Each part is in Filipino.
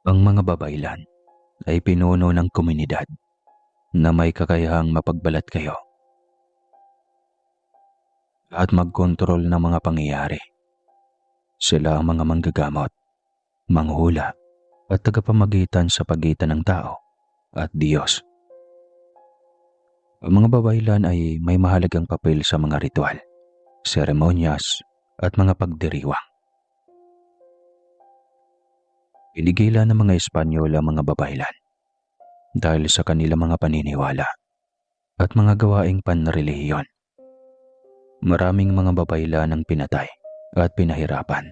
Ang mga babaylan ay pinuno ng komunidad na may kakayahang mapagbalat kayo at magkontrol ng mga pangyayari. Sila ang mga manggagamot, manghula at tagapamagitan sa pagitan ng tao at Diyos. Ang mga babaylan ay may mahalagang papel sa mga ritual, seremonyas at mga pagdiriwang. Pinigila ng mga Espanyol ang mga babaylan dahil sa kanilang mga paniniwala at mga gawaing panrelihiyon. Maraming mga babaylan ang pinatay at pinahirapan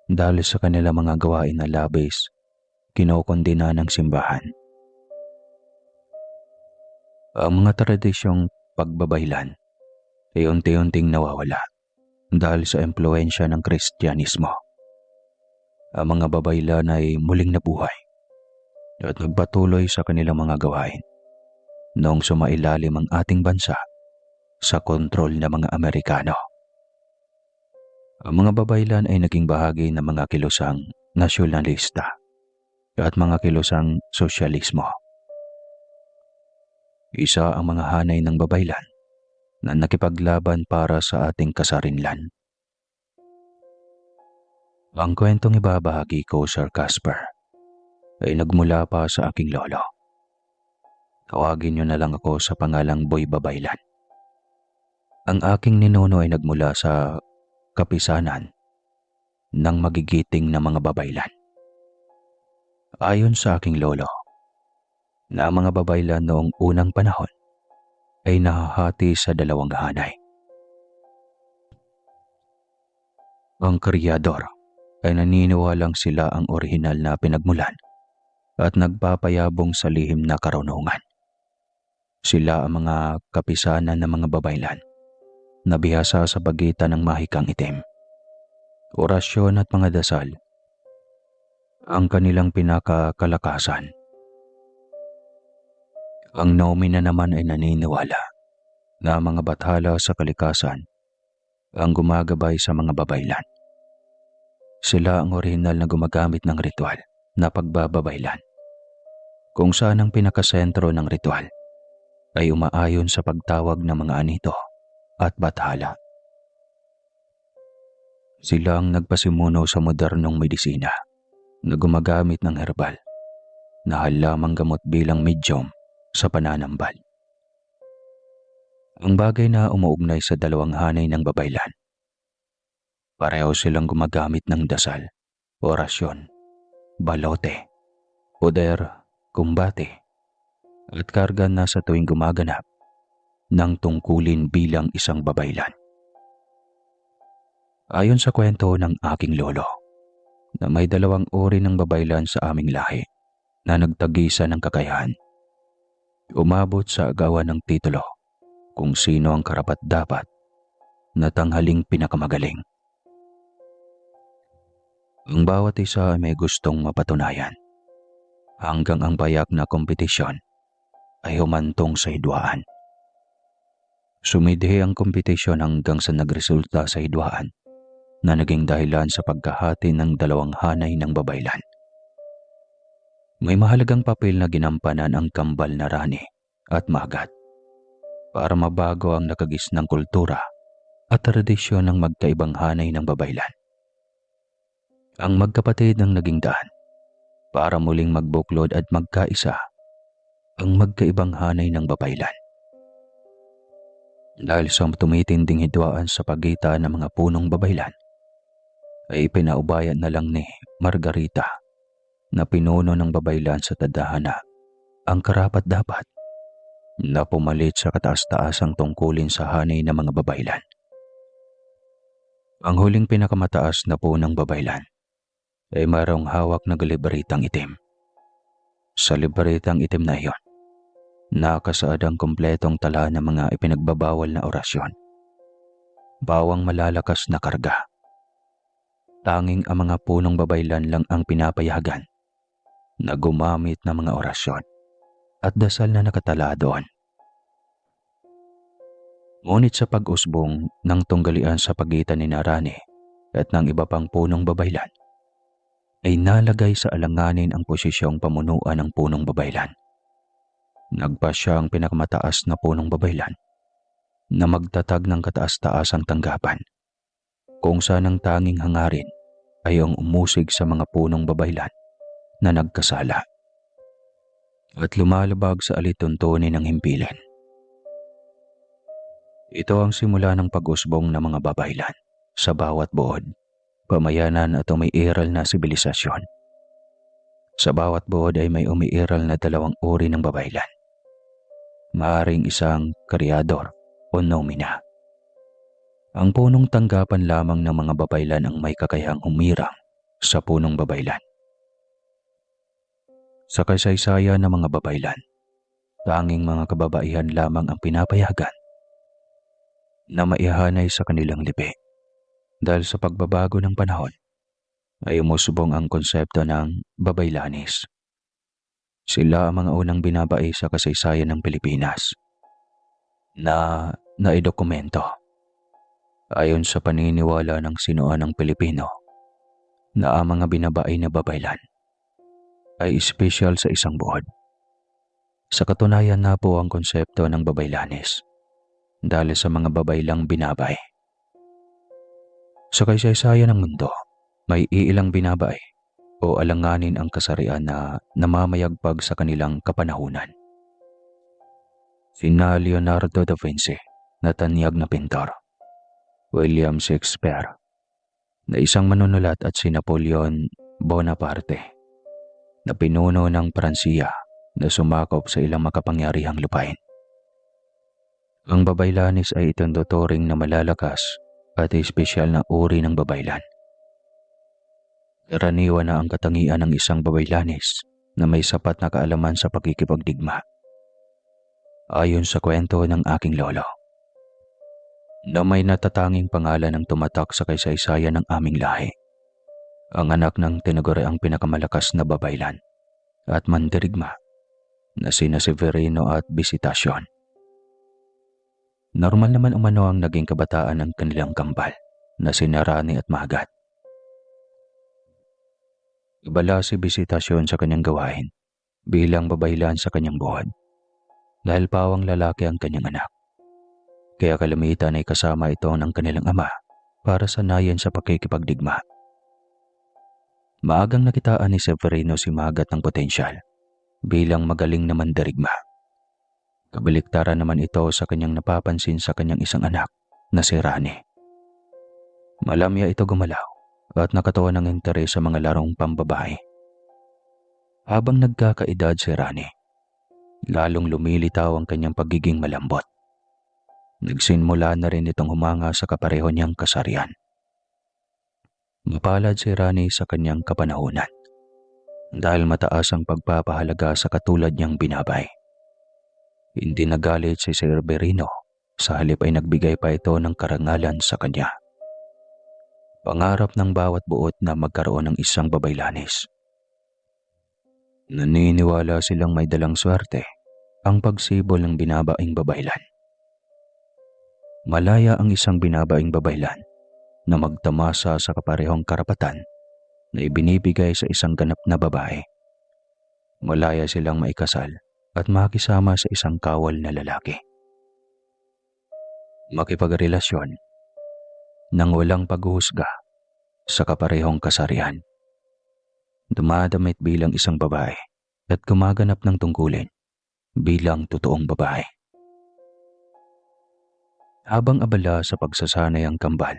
dahil sa kanilang mga gawain na labis, kinokondena ng simbahan. Ang mga tradisyong pagbabaylan ay unti-unting nawawala dahil sa impluensya ng Kristyanismo. Ang mga babaylan ay muling nabuhay at nagpatuloy sa kanilang mga gawain noong sumailalim ang ating bansa sa kontrol ng mga Amerikano. Ang mga babaylan ay naging bahagi ng mga kilusang nasyonalista at mga kilusang sosyalismo. Isa ang mga hanay ng babaylan na nakipaglaban para sa ating kasarinlan. Ang kwentong ibabahagi ko, Sir Casper, ay nagmula pa sa aking lolo. Tawagin niyo na lang ako sa pangalang Boy Babaylan. Ang aking ninuno ay nagmula sa kapisanan ng magigiting na mga babaylan. Ayon sa aking lolo, na ang mga babaylan noong unang panahon ay nahahati sa dalawang hanay. Ang kriador ay naniniwalang sila ang orihinal na pinagmulan at nagpapayabong sa lihim na karunungan. Sila ang mga kapisanan ng mga babaylan na bihasa sa pagitan ng mahikang itim, orasyon at mga dasal. Ang kanilang pinakakalakasan. Ang nomina naman ay naniniwala na ang mga bathala sa kalikasan ang gumagabay sa mga babaylan. Sila ang orihinal na gumagamit ng ritual na pagbababaylan, kung saan ang pinakasentro ng ritual ay umaayon sa pagtawag ng mga anito at bathala. Sila ang nagpasimuno sa modernong medisina na gumagamit ng herbal na halamang gamot bilang medyum sa pananambal. Ang bagay na umuugnay sa dalawang hanay ng babaylan. Pareho silang gumagamit ng dasal, orasyon, balote, poder, kumbate, at karga na sa tuwing gumaganap ng tungkulin bilang isang babaylan. Ayon sa kwento ng aking lolo, na may dalawang uri ng babaylan sa aming lahi na nagtagisa ng kakayahan. Umabot sa agawan ng titulo kung sino ang karapat-dapat na tanghaling pinakamagaling. Ang bawat isa ay may gustong mapatunayan hanggang ang payak na kompetisyon ay humantong sa hidwaan. Sumidhi ang kompetisyon hanggang sa nagresulta sa hidwaan na naging dahilan sa pagkahati ng dalawang hanay ng babaylan. May mahalagang papel na ginampanan ang kambal na rani at magat para mabago ang nakagisnang kultura at tradisyon ng magkaibang hanay ng babaylan. Ang magkapatid ang naging daan para muling magbuklod at magkaisa ang magkaibang hanay ng babaylan. Dahil sa tumitinding hidwaan sa pagitan ng mga punong babaylan, ay pinaubayan na lang ni Margarita na pinuno ng babaylan sa tadhana ang karapat-dapat na pumalit sa kataas-taasang tungkulin sa hanay ng mga babaylan. Ang huling pinakamataas na punong babaylan ay mayroong hawak na libretang itim. Sa libretang itim na iyon, nakasaad ang kumpletong tala ng mga ipinagbabawal na orasyon. Bawang malalakas na karga. Tanging ang mga punong babaylan lang ang pinapayagan na gumamit ng mga orasyon at dasal na nakatala doon. Ngunit sa pag-usbong ng tunggalian sa pagitan ni Narani at ng iba pang punong babaylan, ay nalagay sa alanganin ang posisyong pamunuan ng punong babaylan. Nagpa siya ang pinakamataas na punong babaylan na magtatag ng kataas-taasang tanggapan, kung saan ang tanging hangarin ay ang umusig sa mga punong babaylan na nagkasala at lumalabag sa alituntunin ng himpilan. Ito ang simula ng pag-usbong ng mga babaylan sa bawat buod, pamayanan at umiiral na sibilisasyon. Sa bawat buod ay may umiiral na dalawang uri ng babaylan. Maaring isang karyador o nomina. Ang punong tanggapan lamang ng mga babaylan ang may kakayahang humirang sa punong babaylan. Sa kasaysayan ng mga babaylan, tanging mga kababaihan lamang ang pinapayagan na maihanay sa kanilang lipi. Dahil sa pagbabago ng panahon, ay umusbong ang konsepto ng babaylanis. Sila ang mga unang binabai sa kasaysayan ng Pilipinas na naidokumento. Ayon sa paniniwala ng sinuanang Pilipino na ang mga binabai na babaylan ay espesyal sa isang buod. Sa katunayan na po ang konsepto ng babaylanis dahil sa mga babaylang binabay. Sa kasaysayan ng mundo, may iilang binabay o alanganin ang kasarian na namamayagpag sa kanilang kapanahunan. Sina Leonardo da Vinci na tanyag na pintor, William Shakespeare na isang manunulat at si Napoleon Bonaparte na pinuno ng Pransiya na sumakop sa ilang makapangyarihang lupain. Ang babaylanis ay itinuturing na malalakas at espesyal na uri ng babaylan. Karaniwan na ang katangian ng isang babaylanis na may sapat na kaalaman sa pakikipagdigma. Ayon sa kwento ng aking lolo, na may natatanging pangalan ng tumatak sa kasaysayan ng aming lahi. Ang anak ng tinaguriang pinakamalakas na babaylan at mandirigma na sina Severino at Visitacion. Normal naman umano ang naging kabataan ng kanilang kambal na sina Rani at Magat. Ibala si Visitacion sa kanyang gawain bilang babaylan sa kanyang buhod dahil pawang lalaki ang kanyang anak. Kaya kalimitan ay kasama ito ng kanilang ama para sanayan sa pakikipagdigma. Maagang nakitaan ni Severino si Magat ng potensyal bilang magaling na mandirigma. Kabaliktaran naman ito sa kanyang napapansin sa kanyang isang anak na si Rani. Malamya ito gumalaw at nakatuon ng interes sa mga larong pambabae. Habang nagkakaedad si Rani, lalong lumilitaw ang kanyang pagiging malambot. Nagsimula na rin itong humanga sa kapareho niyang kasarian. Mapalad si Rani sa kanyang kapanahunan dahil mataas ang pagpapahalaga sa katulad niyang binabay. Hindi nagalit si Severino, sa halip ay nagbigay pa ito ng karangalan sa kanya. Pangarap ng bawat buot na magkaroon ng isang babaylanis. Naniniwala silang may dalang swerte ang pagsibol ng binabaing babaylan. Malaya ang isang binabaing babaylan na magtamasa sa kaparehong karapatan na ibinibigay sa isang ganap na babae. Malaya silang maikasal at makisama sa isang kawal na lalaki. Makipagrelasyon nang walang paghuhusga sa kaparehong kasarian. Dumadamit bilang isang babae at gumaganap ng tungkulin bilang totoong babae. Habang abala sa pagsasanay ang kambal,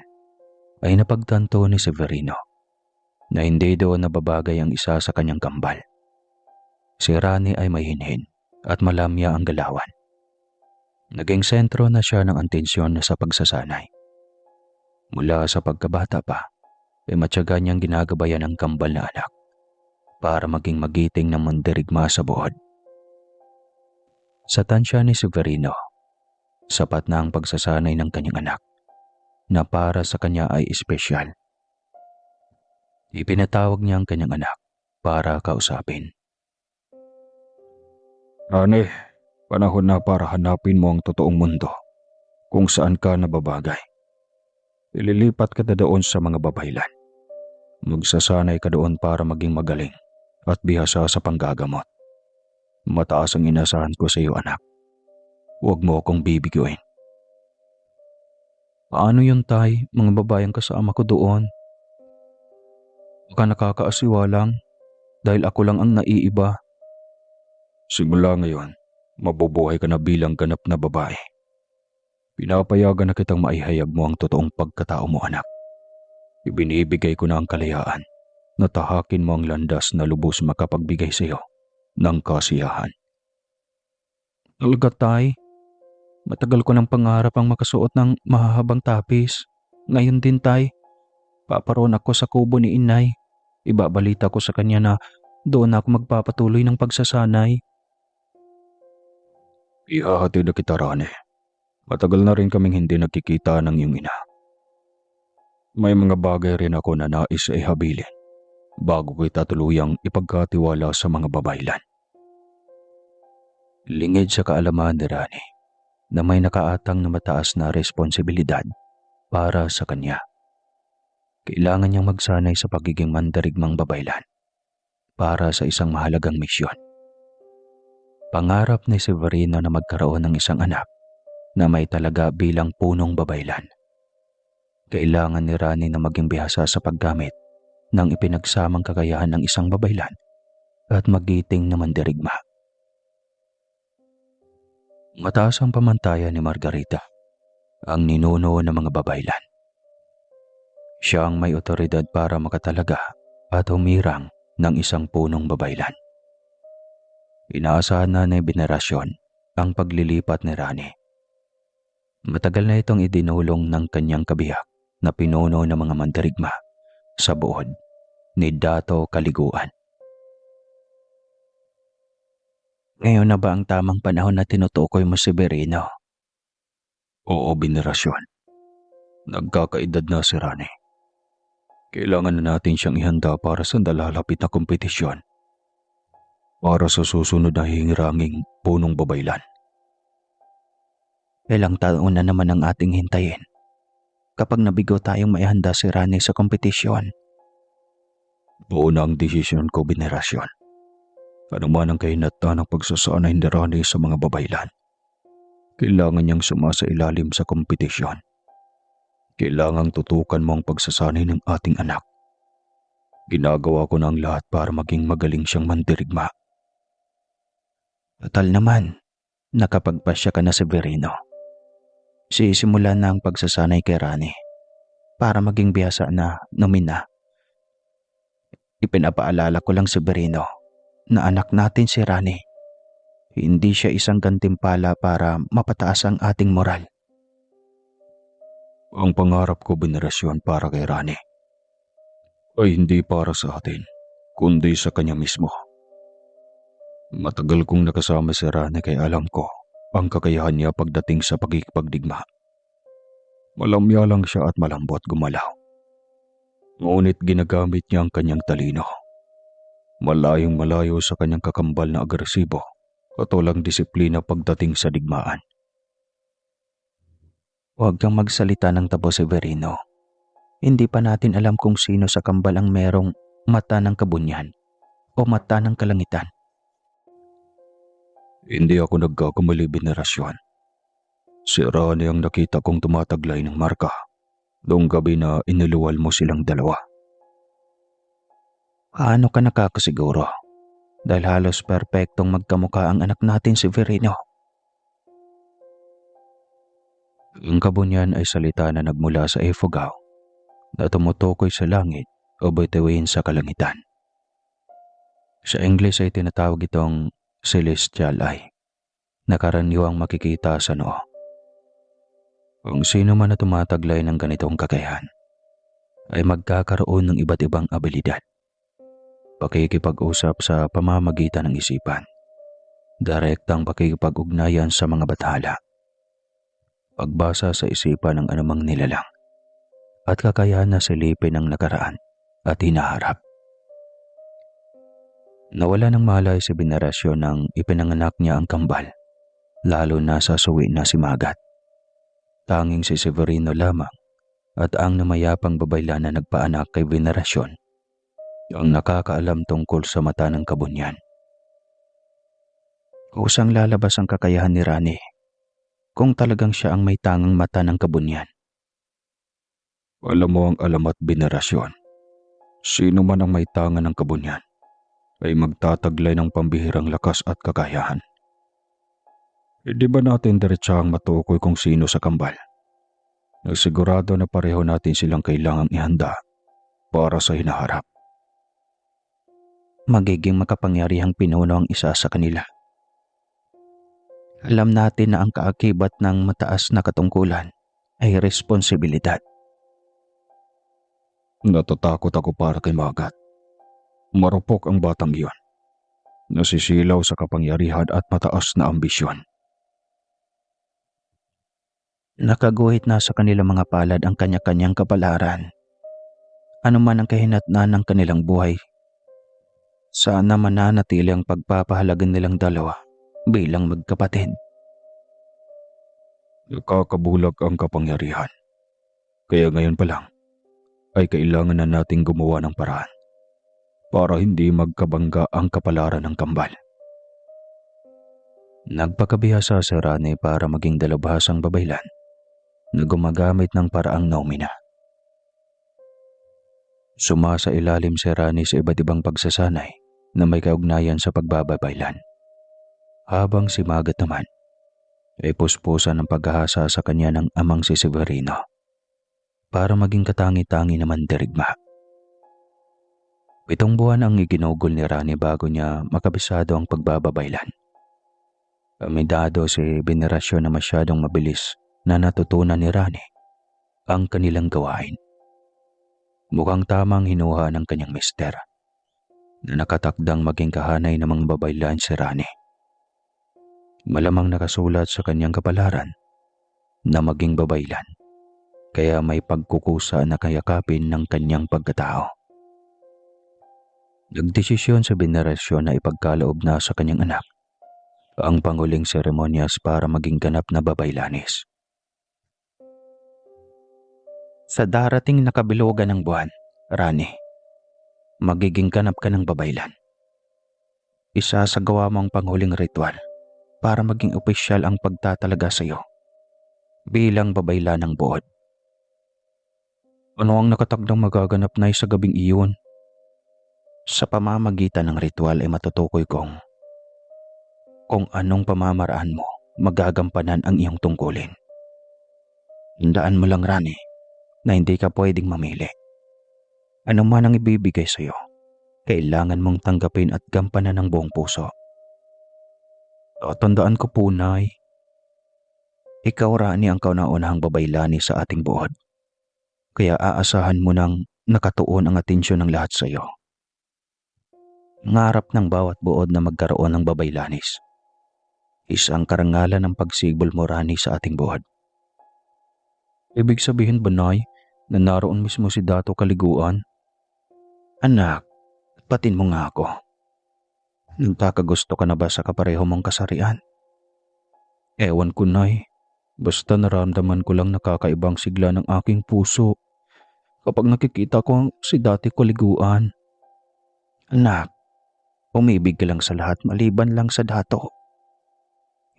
ay napagtanto ni Severino na hindi doon nababagay ang isa sa kanyang kambal. Si Rani ay may hinhin at malamya ang galawan. Naging sentro na siya ng atensyon sa pagsasanay. Mula sa pagkabata pa, ay matyaga niyang ginagabayan ang kambal na anak para maging magiting na mandirigma sa buod. Sa tansya ni Severino, sapat na ang pagsasanay ng kanyang anak na para sa kanya ay espesyal. Ipinatawag niya ang kanyang anak para kausapin. Rani, panahon na para hanapin mo ang totoong mundo kung saan ka nababagay. Ililipat ka na doon sa mga babaylan. Magsasanay ka doon para maging magaling at bihasa sa panggagamot. Mataas ang inasahan ko sa iyo, anak. Huwag mo akong bibiguin. Paano yun, Tay? Mga babayang kasama ko doon. Baka nakakaasiwa lang dahil ako lang ang naiiba. Simula ngayon, mabubuhay ka na bilang ganap na babae. Pinapayagan na kitang maihayag mo ang totoong pagkatao mo, anak. Ibinibigay ko na ang kalayaan na tahakin mo ang landas na lubos makapagbigay sa iyo ng kasiyahan. Talaga, Tay? Matagal ko ng pangarap ang makasuot ng mahahabang tapis. Ngayon din, Tay, paparoon ako sa kubo ni Inay. Ibabalita ko sa kanya na doon ako magpapatuloy ng pagsasanay. Ihahatid na kita, Rane. Matagal na rin kaming hindi nagkikita ng iyong ina. May mga bagay rin ako na nais ihabilin bago kita tuluyang ipagkatiwala sa mga babaylan. Lingid sa kaalaman ni Rani na may nakaatang na mataas na responsibilidad para sa kanya. Kailangan niyang magsanay sa pagiging mandarigmang babaylan para sa isang mahalagang misyon. Pangarap ni Severino na magkaroon ng isang anak na may talaga bilang punong babaylan. Kailangan ni Rani na maging bihasa sa paggamit ng ipinagsamang kakayahan ng isang babaylan at magiting na mandirigma. Mataas ang pamantayan ni Margarita, ang ninuno ng mga babaylan. Siya ang may otoridad para makatalaga at humirang ng isang punong babaylan. Inaasahan na ni Venerasyon ang paglilipat ni Rani. Matagal na itong idinulong ng kanyang kabiyak na pinuno ng mga mandirigma sa buod ni Dato Kaliguan. Ngayon na ba ang tamang panahon na tinutukoy mo si Severino? Oo, Venerasyon. Nagkakaedad na si Rani. Kailangan na natin siyang ihanda para sa nalalapit na kompetisyon. Para sa susunod na hingiranging punong babaylan. Ilang taon na naman ang ating hintayin kapag nabigo tayong maihanda si Rani sa kompetisyon. Buo na ang desisyon ko, Venerasyon. Ano man ang kahinatnan ng pagsasanay ni Rani sa mga babaylan. Kailangan niyang sumasailalim sa kompetisyon. Kailangang tutukan mo ang pagsasanay ng ating anak. Ginagawa ko na ang lahat para maging magaling siyang mandirigma. Total naman, nakapagpasya ka na sa Severino. Sisimulan na ang pagsasanay kay Rani para maging bihasa na nomina. Ipinapaalala ko lang, Severino, na anak natin si Rani. Hindi siya isang gantimpala para mapataas ang ating moral. Ang pangarap ko, Venerasyon, para kay Rani ay hindi para sa atin, kundi sa kanya mismo. Matagal kong nakasama si Rani kaya alam ko ang kakayahan niya pagdating sa pagkikipagdigma. Malamya lang siya at malambot gumalaw. Ngunit ginagamit niya ang kanyang talino. Malayong malayo sa kanyang kakambal na agresibo at walang disiplina pagdating sa digmaan. Huwag kang magsalita ng tabo, Severino. Hindi pa natin alam kung sino sa kambal ang merong mata ng kabunyan o mata ng kalangitan. Hindi ako nagkakamali, Venerasyon. Si Rani ang nakita kong tumataglay ng marka noong gabi na iniluwal mo silang dalawa. Paano ka nakakasiguro? Dahil halos perpektong magkamukha ang anak natin si Severino. Ang kabunyan ay salita na nagmula sa Ifugao na tumutukoy sa langit o bituin sa kalangitan. Sa English ay tinatawag itong celestial eye na karaniwang makikita sa noo. Kung sino man na tumataglay ng ganitong kakayahan ay magkakaroon ng iba't ibang abilidad. Pakikipag-usap sa pamamagitan ng isipan, direktang pakikipag-ugnayan sa mga bathala, pagbasa sa isipan ng anumang nilalang, at kakayahan na silipin ang nakaraan at hinaharap. Nawala ng malay si Venerasyon nang ipinanganak niya ang kambal, lalo na sa suwi na si Magat. Tanging si Severino lamang at ang namayapang babaylan na nagpaanak kay Venerasyon ang nakakaalam tungkol sa mata ng kabunyan. Kusang lalabas ang kakayahan ni Rani kung talagang siya ang may tangang mata ng kabunyan. Alam mo ang alam at venerasyon. Sino man ang may tangan ng kabunyan ay magtataglay ng pambihirang lakas at kakayahan. Di ba natin diretsahang matukoy kung sino sa kambal? Nagsigurado na pareho natin silang kailangang ihanda para sa hinaharap. Magiging makapangyarihang pinuno ang isa sa kanila. Alam natin na ang kaakibat ng mataas na katungkulan ay responsibilidad. Natatakot ako para kay Magat. Marupok ang batang iyon. Nasisilaw sa kapangyarihan at mataas na ambisyon. Nakaguhit na sa kanilang mga palad ang kanya-kanyang kapalaran. Ano man ang kahinatnan ng kanilang buhay, sana mananatili ang pagpapahalagan nilang dalawa bilang magkapatid. Nakakabulag ang kapangyarihan. Kaya ngayon pa lang ay kailangan na nating gumawa ng paraan para hindi magkabangga ang kapalaran ng kambal. Nagpakabihasa si Rani para maging dalubhasang babaylan na gumagamit ng paraang nomina. Sumasa ilalim si Rani sa iba't ibang pagsasanay na may kaugnayan sa pagbababaylan. Habang si Magat naman ay puspusan ng paghahasa sa kanya ng amang si Severino para maging katangi-tangi naman dirigma. 7 buwan ang iginugol ni Rani bago niya makabisado ang pagbababaylan. Amidado si venerasyon na masyadong mabilis na natutunan ni Rani ang kanilang gawain. Mukhang tamang hinuha ng kanyang mister na nakatakdang maging kahanay ng mga babaylan si Rani. Malamang nakasulat sa kanyang kapalaran na maging babaylan, kaya may pagkukusa na kayakapin ng kanyang pagkatao. Nagdesisyon sa venerasyon na ipagkaloob na sa kanyang anak ang panghuling seremonyas para maging ganap na babaylanis. Sa darating na kabilugan ng buwan, Rani, magiging ganap ka ng babaylan. Isasagawa mo ang panghuling ritual para maging opisyal ang pagtatalaga sa iyo bilang babaylan ng buod. Ano ang nakatakdang magaganap na sa gabing iyon? Sa pamamagitan ng ritual ay matutukoy kung anong pamamaraan mo magagampanan ang iyong tungkulin. Tandaan mo lang, Rani, na hindi ka pwedeng mamili. Ano man ang ibibigay sa iyo, kailangan mong tanggapin at gampanan ng buong puso. Tatandaan ko po, Nay. Ikaw, Rani, ang kauna-unahang babaylani sa ating buod. Kaya aasahan mo nang nakatuon ang atensyon ng lahat sa iyo. Ngarap ng bawat buod na magkaroon ng babaylanis. Isang karangalan ng pagsibol mo, Rani, sa ating buod. Ibig sabihin ba, Nay, na naroon mismo si Dato Kaliguan? Anak, patin mo nga ako. Nagkakagusto ka na ba sa kapareho mong kasarian? Ewan ko, Nay. Basta naramdaman ko lang nakakaibang sigla ng aking puso kapag nakikita ko ang si Dati Kaliguan. Anak, umibig ka lang sa lahat maliban lang sa Dato.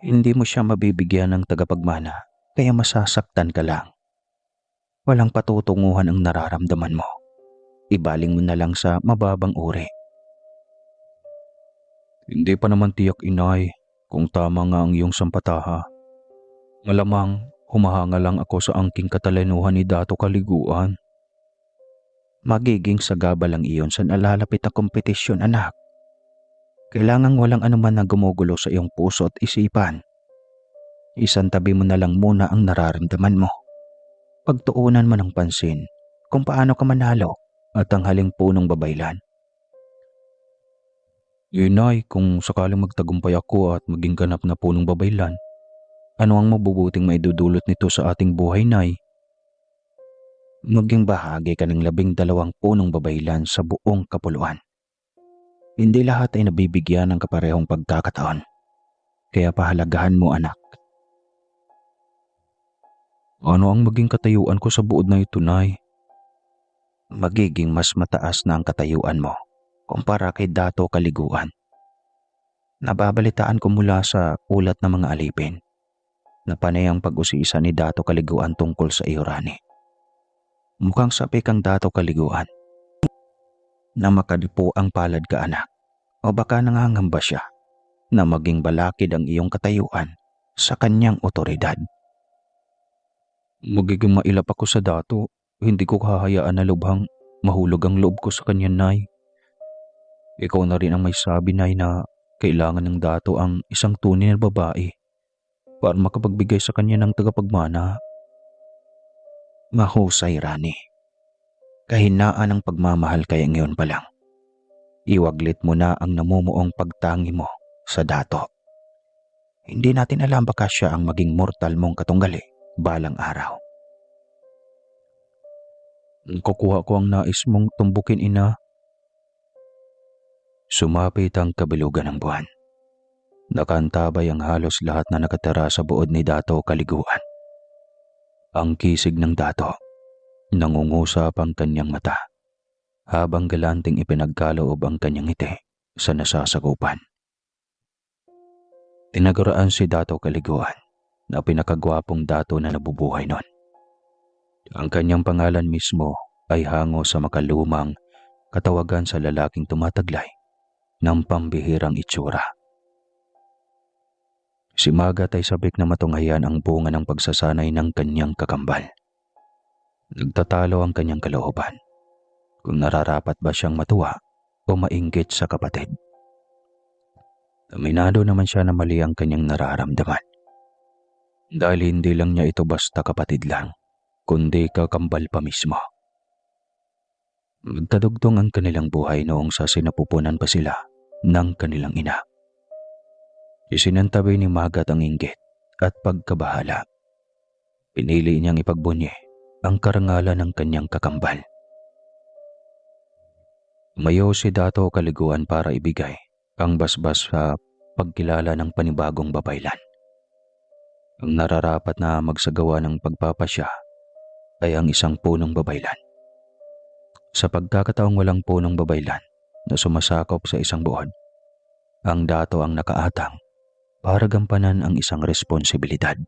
Hindi mo siya mabibigyan ng tagapagmana, kaya masasaktan ka lang. Walang patutunguhan ang nararamdaman mo. Ibaling mo na lang sa mababang uri. Hindi pa naman tiyak, Inay, kung tama nga ang iyong sampataha. Malamang humahanga lang ako sa angking katalinuhan ni Dato Kaliguan. Magiging sagaba lang iyon sa nalalapit na kompetisyon, anak. Kailangang walang anuman na gumugulo sa iyong puso at isipan. Isantabi mo na lang muna ang nararamdaman mo. Pagtuunan mo ng pansin kung paano ka manalo at ang haling punong babaylan. Inay, kung sakaling magtagumpay ako at maging ganap na punong babaylan, ano ang mabubuting maidudulot nito sa ating buhay, Nay? Maging bahagi ka ng 12 punong babaylan sa buong kapuluan. Hindi lahat ay nabibigyan ng kaparehong pagkakataon. Kaya pahalagahan mo, anak. Ano ang maging katayuan ko sa buod na ito, Nay? magiging mas mataas na ang katayuan mo kumpara kay Dato Kaliguan. Nababalitaan ko mula sa ulat ng mga alipin na panay ang pag-usisa ni Dato Kaliguan tungkol sa iyo, Rani. Mukhang sabi kang Dato Kaliguan na makadipo ang palad ka, anak, o baka nangangamba siya na maging balakid ang iyong katayuan sa kanyang otoridad. Magiging mailap ako sa Dato. Hindi ko hahayaan na lubhang mahulog ang loob ko sa kanya, Nay. Ikaw na rin ang may sabi, Nay, na kailangan ng Dato ang isang tunay na babae para makapagbigay sa kanya ng tagapagmana. Mahusay, Rani. Kahinaan ng pagmamahal kaya ngayon pa lang. Iwaglit mo na ang namumuong pagtangi mo sa Dato. Hindi natin alam baka siya ang maging mortal mong katunggali balang araw. Kukuha ko ang nais mong tumbukin, ina. Sumapit ang kabilugan ng buwan. Nakantabay ang halos lahat na nakatira sa buod ni Dato Kaliguan. Ang kisig ng Dato, nangungusap ang kanyang mata, habang galanting ipinagkaloob ang kanyang ngiti sa nasasakupan. Tinaguraan si Dato Kaliguan na pinakagwapong dato na nabubuhay noon. Ang kanyang pangalan mismo ay hango sa makalumang katawagan sa lalaking tumataglay ng pambihirang itsura. Si Magat ay sabik na matunghayan ang bunga ng pagsasanay ng kanyang kakambal. Nagtatalo ang kanyang kalooban kung nararapat ba siyang matuwa o mainggit sa kapatid. Aminado naman siya na mali ang kanyang nararamdaman. Dahil hindi lang niya ito basta kapatid lang, kundi kakambal pa mismo. Magkadugtong ang kanilang buhay noong sa sinapupunan pa sila ng kanilang ina. Isinantabi ni Magat ang inggit at pagkabahala. Pinili niyang ipagbunyi ang karangalan ng kanyang kakambal. Umayo si Dato Kaliguan para ibigay ang basbas sa pagkilala ng panibagong babaylan. Ang nararapat na magsagawa ng pagpapasya ay ang isang punong babaylan. Sa pagkakataong walang punong babaylan na sumasakop sa isang buod, ang Dato ang nakaatang para gampanan ang isang responsibilidad.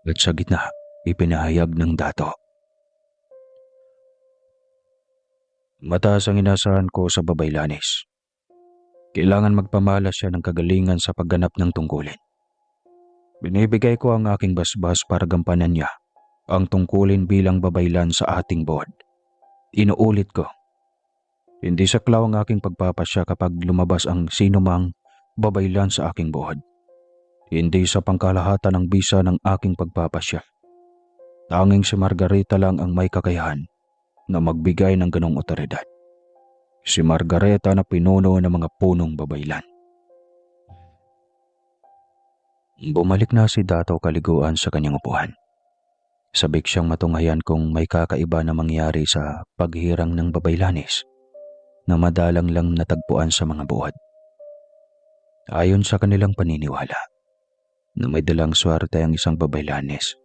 At sa gitna, ipinahayag ng Dato. Mataas ang inasahan ko sa babaylanis. Kailangan magpamalas siya ng kagalingan sa pagganap ng tungkulin. Binibigay ko ang aking basbas para gampanan niya ang tungkulin bilang babaylan sa ating board. Inuulit ko, hindi saklaw ang aking pagpapasya kapag lumabas ang sinumang babaylan sa aking board. Hindi sa pangkalahatan ng bisa ng aking pagpapasya. Tanging si Margarita lang ang may kakayahan na magbigay ng ganong otoridad. Si Margarita na pinuno ng mga punong babaylan. Bumalik na si Dato Kaliguan sa kanyang upuan. Sabik siyang matunghayan kung may kakaiba na mangyari sa paghirang ng babaylanis na madalang lang natagpuan sa mga buod. Ayon sa kanilang paniniwala, na may dalang swerte ang isang babaylanis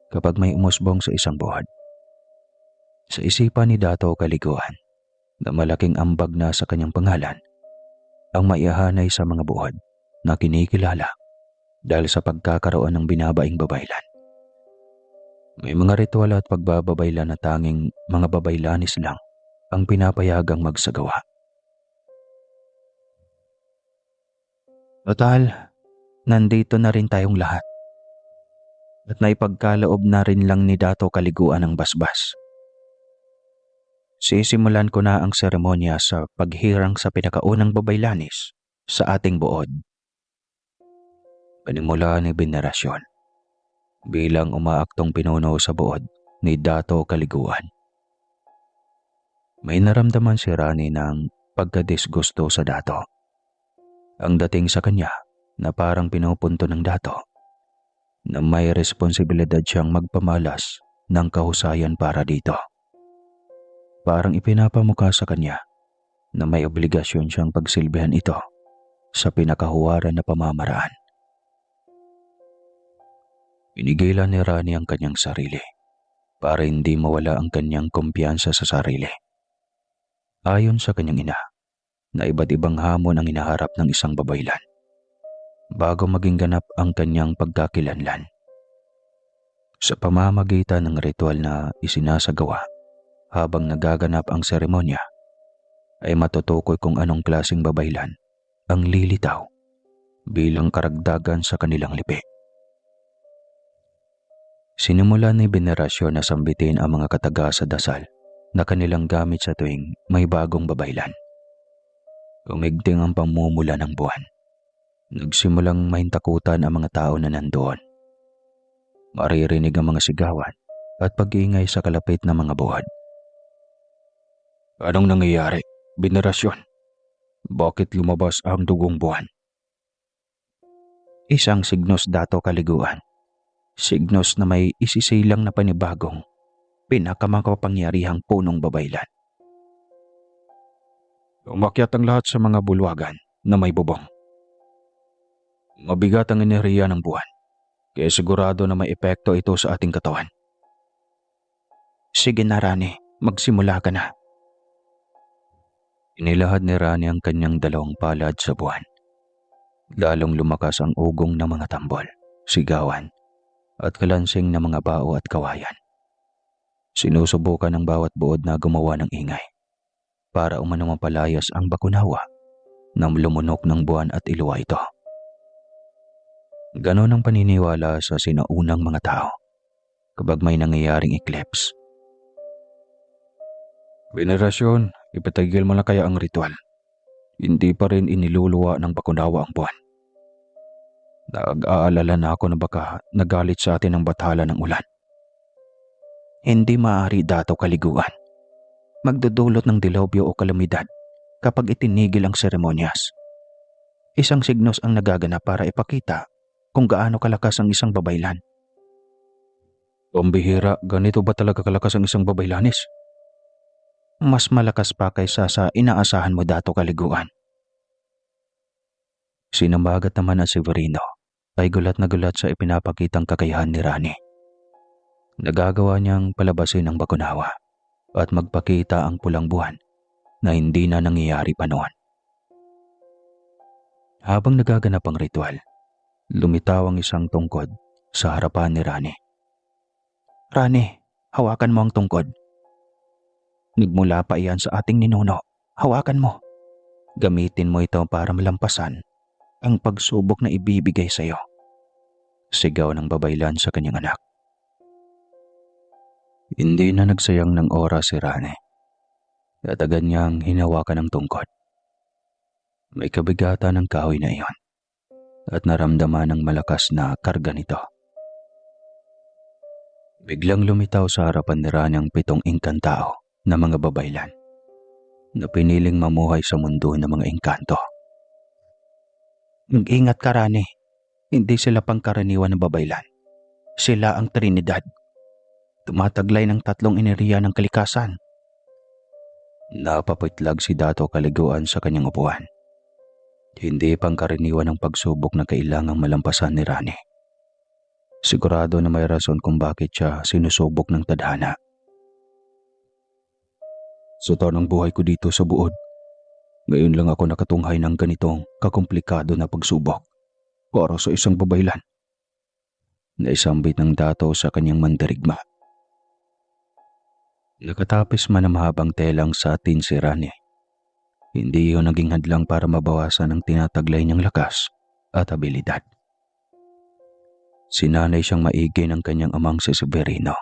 kapag may umusbong sa isang buod. Sa isipan ni Dato Kaliguan na malaking ambag na sa kanyang pangalan ang maihahanay sa mga buod na kinikilala dahil sa pagkakaroon ng binabaing babaylan. May mga ritual at pagbababaylan na tanging mga babaylanis lang ang pinapayagang magsagawa. Total, nandito na rin tayong lahat. At naipagkaloob na rin lang ni Dato Kaliguan ang basbas. Sisimulan ko na ang seremonya sa paghirang sa pinakaunang babaylanis sa ating buod. Panimula ni venerasyon bilang umaaktong pinuno sa buod ni Dato Kaliguan. May naramdaman si Rani ng pagkadisgusto sa Dato. Ang dating sa kanya na parang pinupunto ng Dato na may responsibilidad siyang magpamalas ng kahusayan para dito. Parang ipinapamukha sa kanya na may obligasyon siyang pagsilbihan ito sa pinakahuwaran na pamamaraan. Pinigilan ni Rani ang kanyang sarili para hindi mawala ang kanyang kumpiyansa sa sarili. Ayon sa kanyang ina, na iba't ibang hamon ang inaharap ng isang babaylan bago maging ganap ang kanyang pagkakilanlan. Sa pamamagitan ng ritual na isinasagawa habang nagaganap ang seremonya, ay matutukoy kung anong klaseng babaylan ang lilitaw bilang karagdagan sa kanilang lipi. Sinimulan ni venerasyon na sambitin ang mga kataga sa dasal na kanilang gamit sa tuwing may bagong babaylan. Umigting ang pamumula ng buwan. Nagsimulang mahintakutan ang mga tao na nandoon. Maririnig ang mga sigawan at pag-iingay sa kalapit na mga buhad. Anong nangyayari, venerasyon? Bakit lumabas ang dugong buwan? Isang signos dato kaliguan. Signos na may isisilang na panibagong pinakamakapangyarihang punong babaylan. Umakyat ang lahat sa mga bulwagan na may bubong. Mabigat ang enerhiya ng buwan, kaya sigurado na may epekto ito sa ating katawan. Sige na, Rani, magsimula ka na. Inilahad ni Rani ang kanyang dalawang palad sa buwan. Lalong lumakas ang ugong ng mga tambol, sigawan, at kalansing ng mga bao at kawayan. Sinusubukan ng bawat buod na gumawa ng ingay para umano mapalayas ang bakunawa na lumunok ng buwan at iluwa ito. Ganon ang paniniwala sa sinaunang mga tao kapag may nangyayaring eclipse. Venerasyon, ipatigil mo na kaya ang ritual. Hindi pa rin iniluluwa ng bakunawa ang buwan. Nag-aalala na ako na baka nagalit sa atin ang bathala ng ulan. Hindi maaari, dato kaliguan. Magdudulot ng dilobyo o kalamidad kapag itinigil ang seremonyas. Isang signos ang nagaganap para ipakita kung gaano kalakas ang isang babaylan. Pambihira, ganito ba talaga kalakas ang isang babaylanis? Mas malakas pa kaysa sa inaasahan mo, dato kaliguan. Sinambagat naman ang Severino ay gulat na gulat sa ipinapakitang kakayahan ni Rani. Nagagawa niyang palabasin ang bakunawa at magpakita ang pulang buwan na hindi na nangyayari pa noon. Habang nagaganap ang ritual, lumitaw ang isang tungkod sa harapan ni Rani. Rani, hawakan mo ang tungkod. Nagmula pa iyan sa ating ninuno. Hawakan mo. Gamitin mo ito para malampasan ang pagsubok na ibibigay sa iyo. Sigaw ng babaylan sa kanyang anak. Hindi na nagsayang ng oras si Rani. At agad niyang hinawakan ang tungkod. May kabigatan ng kahoy na iyon at naramdaman ang malakas na karga nito. Biglang lumitaw sa harapan ni Rani ang 7 inkantao na mga babaylan na piniling mamuhay sa mundo ng mga engkanto. Mag-ingat ka, Rani. Hindi sila pangkaraniwan na babaylan. Sila ang Trinidad. Tumataglay ng 3 enerhiya ng kalikasan. Napapitlag si Dato Kaliguan sa kanyang upuan. Hindi pangkaraniwan ang pagsubok na kailangang malampasan ni Rani. Sigurado na may rason kung bakit siya sinusubok ng tadhana. Sa tanang buhay ko dito sa buod, ngayon lang ako nakatunghay ng ganitong kakomplikado na pagsubok para sa isang babaylan. Naisambit ng Dato sa kanyang mandirigma. Nakatapis man ang mahabang telang sa atin si Rani. Hindi iyon naging hadlang para mabawasan ang tinataglay niyang lakas at abilidad. Sinanay siyang maigi ng kanyang amang si Severino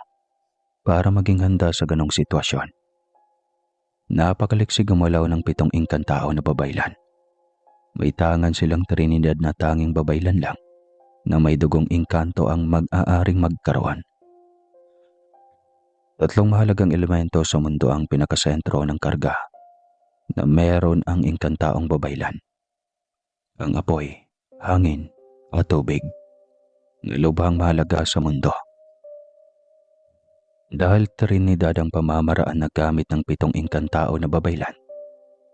para maging handa sa ganong sitwasyon. Napakaliksig gumalaw ng 7 inkantao na babaylan. May tangan silang Trinidad na tanging babaylan lang na may dugong engkanto ang mag-aaring magkaroon. 3 mahalagang elemento sa mundo ang pinakasentro ng karga na meron ang engkantaong babaylan. Ang apoy, hangin at tubig na lubhang mahalaga sa mundo. Dahil Trinidad ang pamamaraan na gamit ng 7 engkantao na babaylan,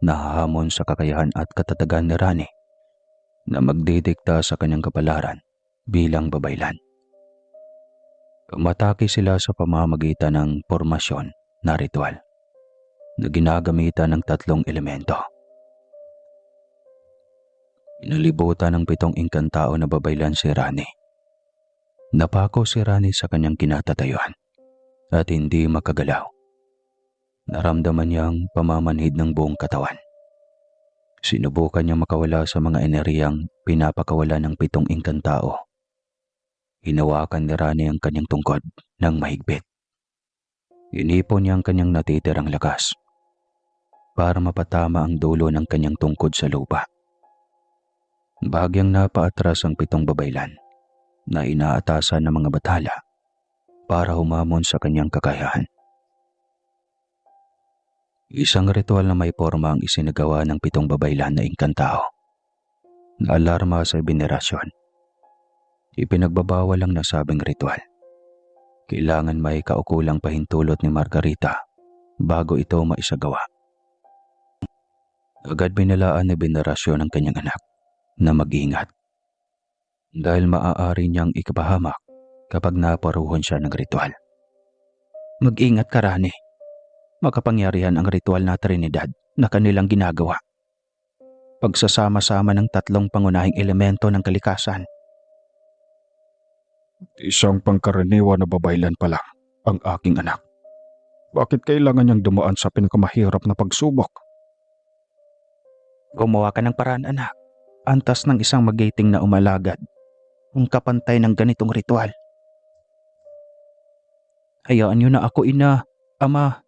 nahahamon sa kakayahan at katatagan ni Rani na magdidikta sa kanyang kapalaran bilang babaylan. Umatake sila sa pamamagitan ng formasyon na ritual na ginagamitan ng tatlong elemento. Inalibutan ng 7 inkantao na babaylan si Rani. Napako si Rani sa kanyang kinatatayuan at hindi makagalaw. Naramdaman niyang pamamanhid ng buong katawan. Sinubukan niyang makawala sa mga enerhiyang pinapakawala ng 7 inkantao. Hinawakan ni Rani ang kanyang tungkod ng mahigpit. Inipon niya ang kanyang natitirang lakas para mapatama ang dulo ng kanyang tungkod sa lupa. Bahagyang napaatras ang 7 babaylan na inaatasan ng mga bathala para humamon sa kanyang kakayahan. Isang ritual na may forma ang isinagawa ng 7 babaylan na inkantao na alarma sa venerasyon. Ipinagbabawal ang nasabing ritual. Kailangan may kaukulang pahintulot ni Margarita bago ito maisagawa. Agad binalaan ni venerasyon ang kanyang anak na mag-ingat dahil maaari niyang ikapahamak kapag naparuhon siya ng ritual. Mag-ingat ka, Rani. Makapangyarihan ang ritual na Trinidad na kanilang ginagawa. Pagsasama-sama ng 3 pangunahing elemento ng kalikasan. Isang pangkaraniwan na babaylan pa lang ang aking anak. Bakit kailangan niyang dumaan sa pinakamahirap na pagsubok? Gumawa ka ng paraan, anak. Antas ng isang magiting na umalagad ang kapantay ng ganitong ritual. Hayaan niyo na ako, ina, ama.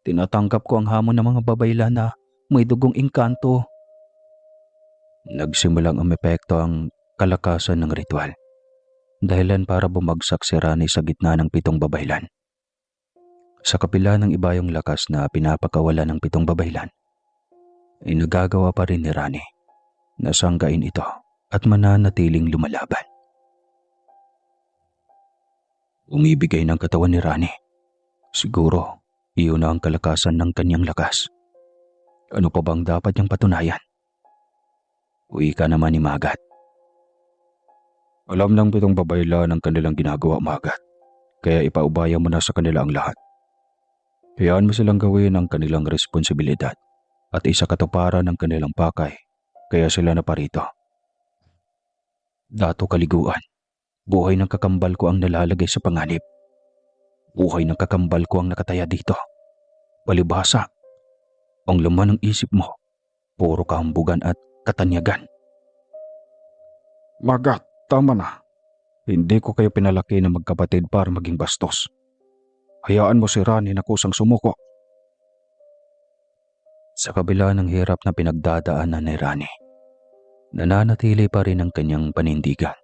Tinatanggap ko ang hamon ng mga babaylan na may dugong engkanto. Nagsimulang umepekto ang kalakasan ng ritual. Dahilan para bumagsak si Rani sa gitna ng 7 babaylan. Sa kapila ng ibayong lakas na pinapakawala ng 7 babaylan, ay nagagawa pa rin ni Rani na sanggain ito at mananatiling lumalaban. Umibigay ng katawan ni Rani. Siguro, iyon na ang kalakasan ng kanyang lakas. Ano pa bang dapat niyang patunayan? Uwi ka naman ni Magat. Alam ng 7 babaylan ang kanilang ginagawa, Magat. Kaya ipaubaya mo na sa kanila ang lahat. Hayaan mo silang gawin ang kanilang responsibilidad at isakatuparan ng kanilang pakay. Kaya sila naparito. Dato kaliguan, buhay ng kakambal ko ang nalalagay sa panganib. Buhay ng kakambal ko ang nakataya dito. Palibhasa, ang laman ng isip mo, puro kahambugan at katanyagan. Magat, tama na. Hindi ko kayo pinalaki na magkapatid para maging bastos. Hayaan mo si Rani na kusang sumuko. Sa kabila ng hirap na pinagdadaanan ni Rani, nananatili pa rin ang kanyang panindigan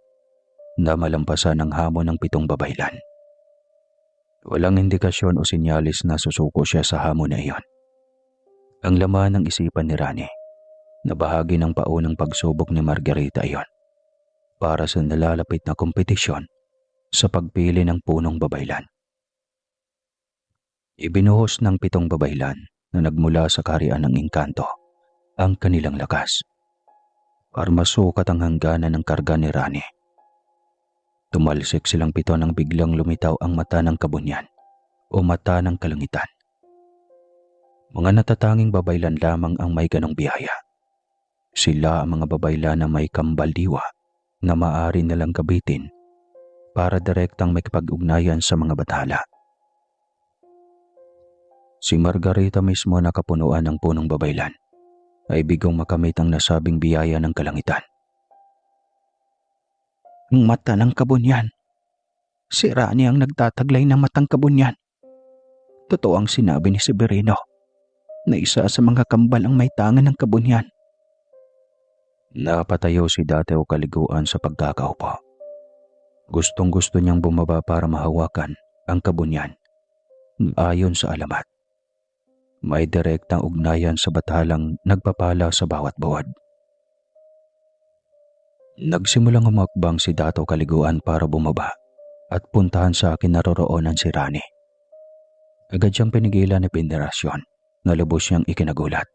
na malampasan ang hamon ng 7 babaylan. Walang indikasyon o sinyalis na susuko siya sa hamon na iyon. Ang laman ng isipan ni Rani na bahagi ng paunang pagsubok ni Margarita iyon para sa nalalapit na kompetisyon sa pagpili ng punong babaylan. Ibinuhos ng 7 babaylan na nagmula sa kaharian ng engkanto ang kanilang lakas para masukat ang hangganan ng karga ni Rani. Tumalsik silang 7 nang biglang lumitaw ang mata ng kabunyan o mata ng kalangitan. Mga natatanging babaylan lamang ang may ganong biyaya. Sila ang mga babaylan na may kambal diwa na maaari nilang gabitin para direktang makipag-ugnayan sa mga bathala. Si Margarita mismo na kapunuan ng punong babaylan ay bigong makamit ang nasabing biyaya ng kalangitan. Ang mata ng kabunyan. Si Rani ang nagtataglay ng matang kabunyan. Totoo ang sinabi ni Severino na isa sa mga kambal ang may tangan ng kabunyan. Napatayo si Dateo Kaliguan sa pagkakaupo. Gustong-gusto niyang bumaba para mahawakan ang kabunyan. Ayon sa alamat, may direktang ugnayan sa batalang nagpapala sa bawat buwad. Nagsimulang humakbang si Dato Kaliguan para bumaba at puntahan sa akin naroroonan si Rani. Agad siyang pinigilan ni Venerasyon na lubos niyang ikinagulat.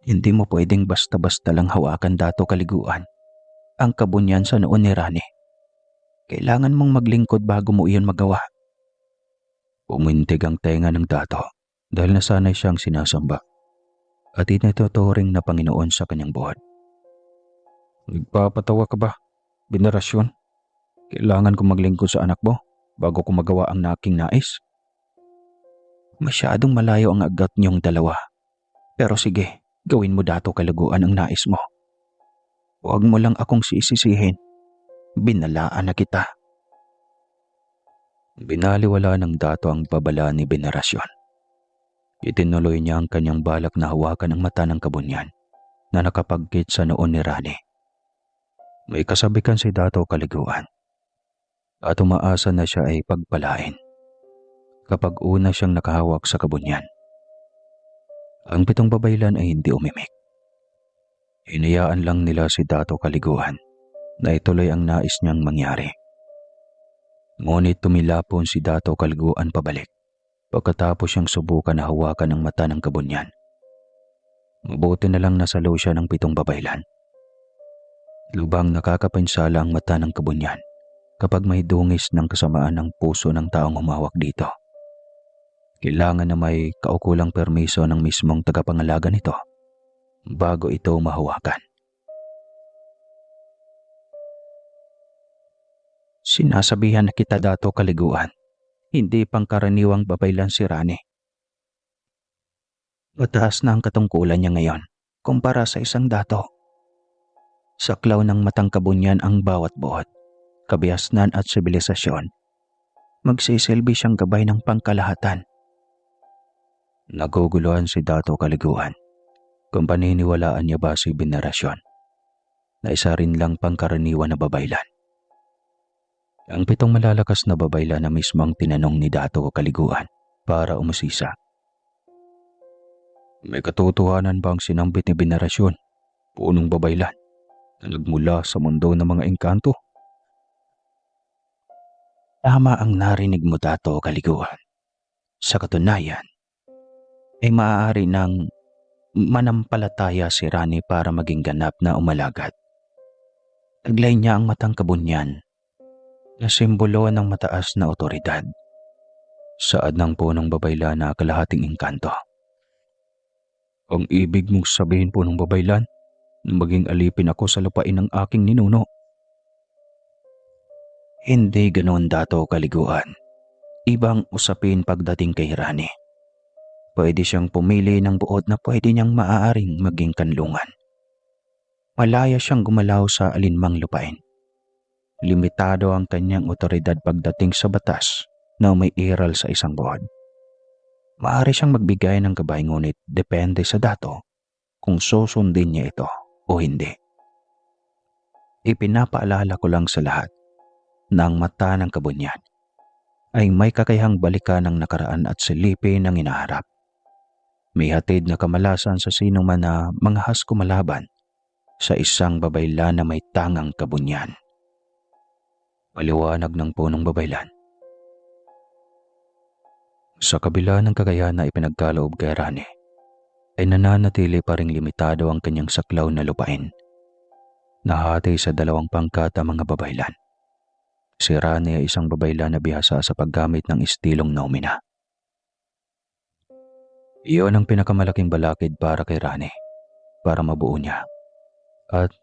Hindi mo pwedeng basta-basta lang hawakan, Dato Kaliguan, ang kabunyan sa noon ni Rani. Kailangan mong maglingkod bago mo iyon magawa. Umintig ang tenga ng dato dahil nasanay siyang sinasamba at itinuturing na Panginoon sa kanyang buhat. Nagpapatawa ka ba, Venerasyon? Kailangan kong maglingkod sa anak mo bago ko magawa ang aking nais? Masyadong malayo ang agad niyong dalawa. Pero sige, gawin mo dato Kaliguan ang nais mo. Huwag mo lang akong sisisihin. Binalaan na kita. Binaliwala ng dato ang babala ni Venerasyon. Itinuloy niya ang kanyang balak na hawakan ang mata ng kabunyan na nakapagkit sa noon ni Rani. May kasabikan si Dato Kaliguan at umaasa na siya ay pagpalain kapag una siyang nakahawak sa kabunyan. Ang 7 babaylan ay hindi umimik. Hinayaan lang nila si Dato Kaliguan na ituloy ang nais niyang mangyari. Ngunit tumilapon si Dato Kaliguan pabalik pagkatapos siyang subukan na hawakan ang mata ng kabunyan. Mabuti na lang nasalo siya ng 7 babaylan. Lubhang nakakapinsala ang mata ng kabunyan kapag may dungis ng kasamaan ng puso ng taong humawak dito. Kailangan na may kaukulang permiso ng mismong tagapangalaga nito bago ito mahawakan. Sinasabihan na kita Dato Kaliguan. Hindi pangkaraniwang babaylan si Rani. Mataas na ang katungkulan niya ngayon kumpara sa isang dato. Saklaw ng matang kabunyan ang bawat buot, kabihasnan at sibilisasyon. Magsisilbi siyang gabay ng pangkalahatan. Naguguluhan si Dato Kaliguan kung paniniwalaan niya ba si Venerasyon na isa rin lang pangkaraniwan na babaylan. Ang 7 malalakas na babaylan na mismong tinanong ni Dato Kaliguan para umusisa. May katotohanan ba ang sinambit ni Venerasyon, punong babaylan, na nagmula sa mundo ng mga engkanto? Tama ang narinig mo Dato Kaliguan. Sa katunayan, ay maaari ng manampalataya si Rani para maging ganap na umalagad. Taglay niya ang matang kabunyan na simbolo ng mataas na otoridad. Saad ng punong babaylan na kalahating engkanto. Ang ibig mong sabihin, punong babaylan, na maging alipin ako sa lupain ng aking ninuno? Hindi ganoon Dato Kaliguan. Ibang usapin pagdating kay Rani. Pwede siyang pumili ng buod na pwede niyang maaaring maging kanlungan. Malaya siyang gumalaw sa alinmang lupain. Limitado ang kanyang otoridad pagdating sa batas na may iral sa isang buod. Maaari siyang magbigay ng gabay ngunit depende sa dato kung susundin niya ito o hindi. Ipinapaalala ko lang sa lahat na ang mata ng kabunyan ay may kakayahang balikan ng nakaraan at silipin ang inaharap. May hatid na kamalasan sa sino man na manghas kumalaban sa isang babaylan na may tangang kabunyan. Paliwanag ng punong babaylan. Sa kabila ng kakayahan na ipinagkaloob kay Rani, ay nananatili pa ring limitado ang kanyang saklaw na lupain. Nahati sa 2 pangkat ang mga babaylan. Si Rani ay isang babaylan na bihasa sa paggamit ng estilong nomina. Iyon ang pinakamalaking balakid para kay Rani, para mabuo niya at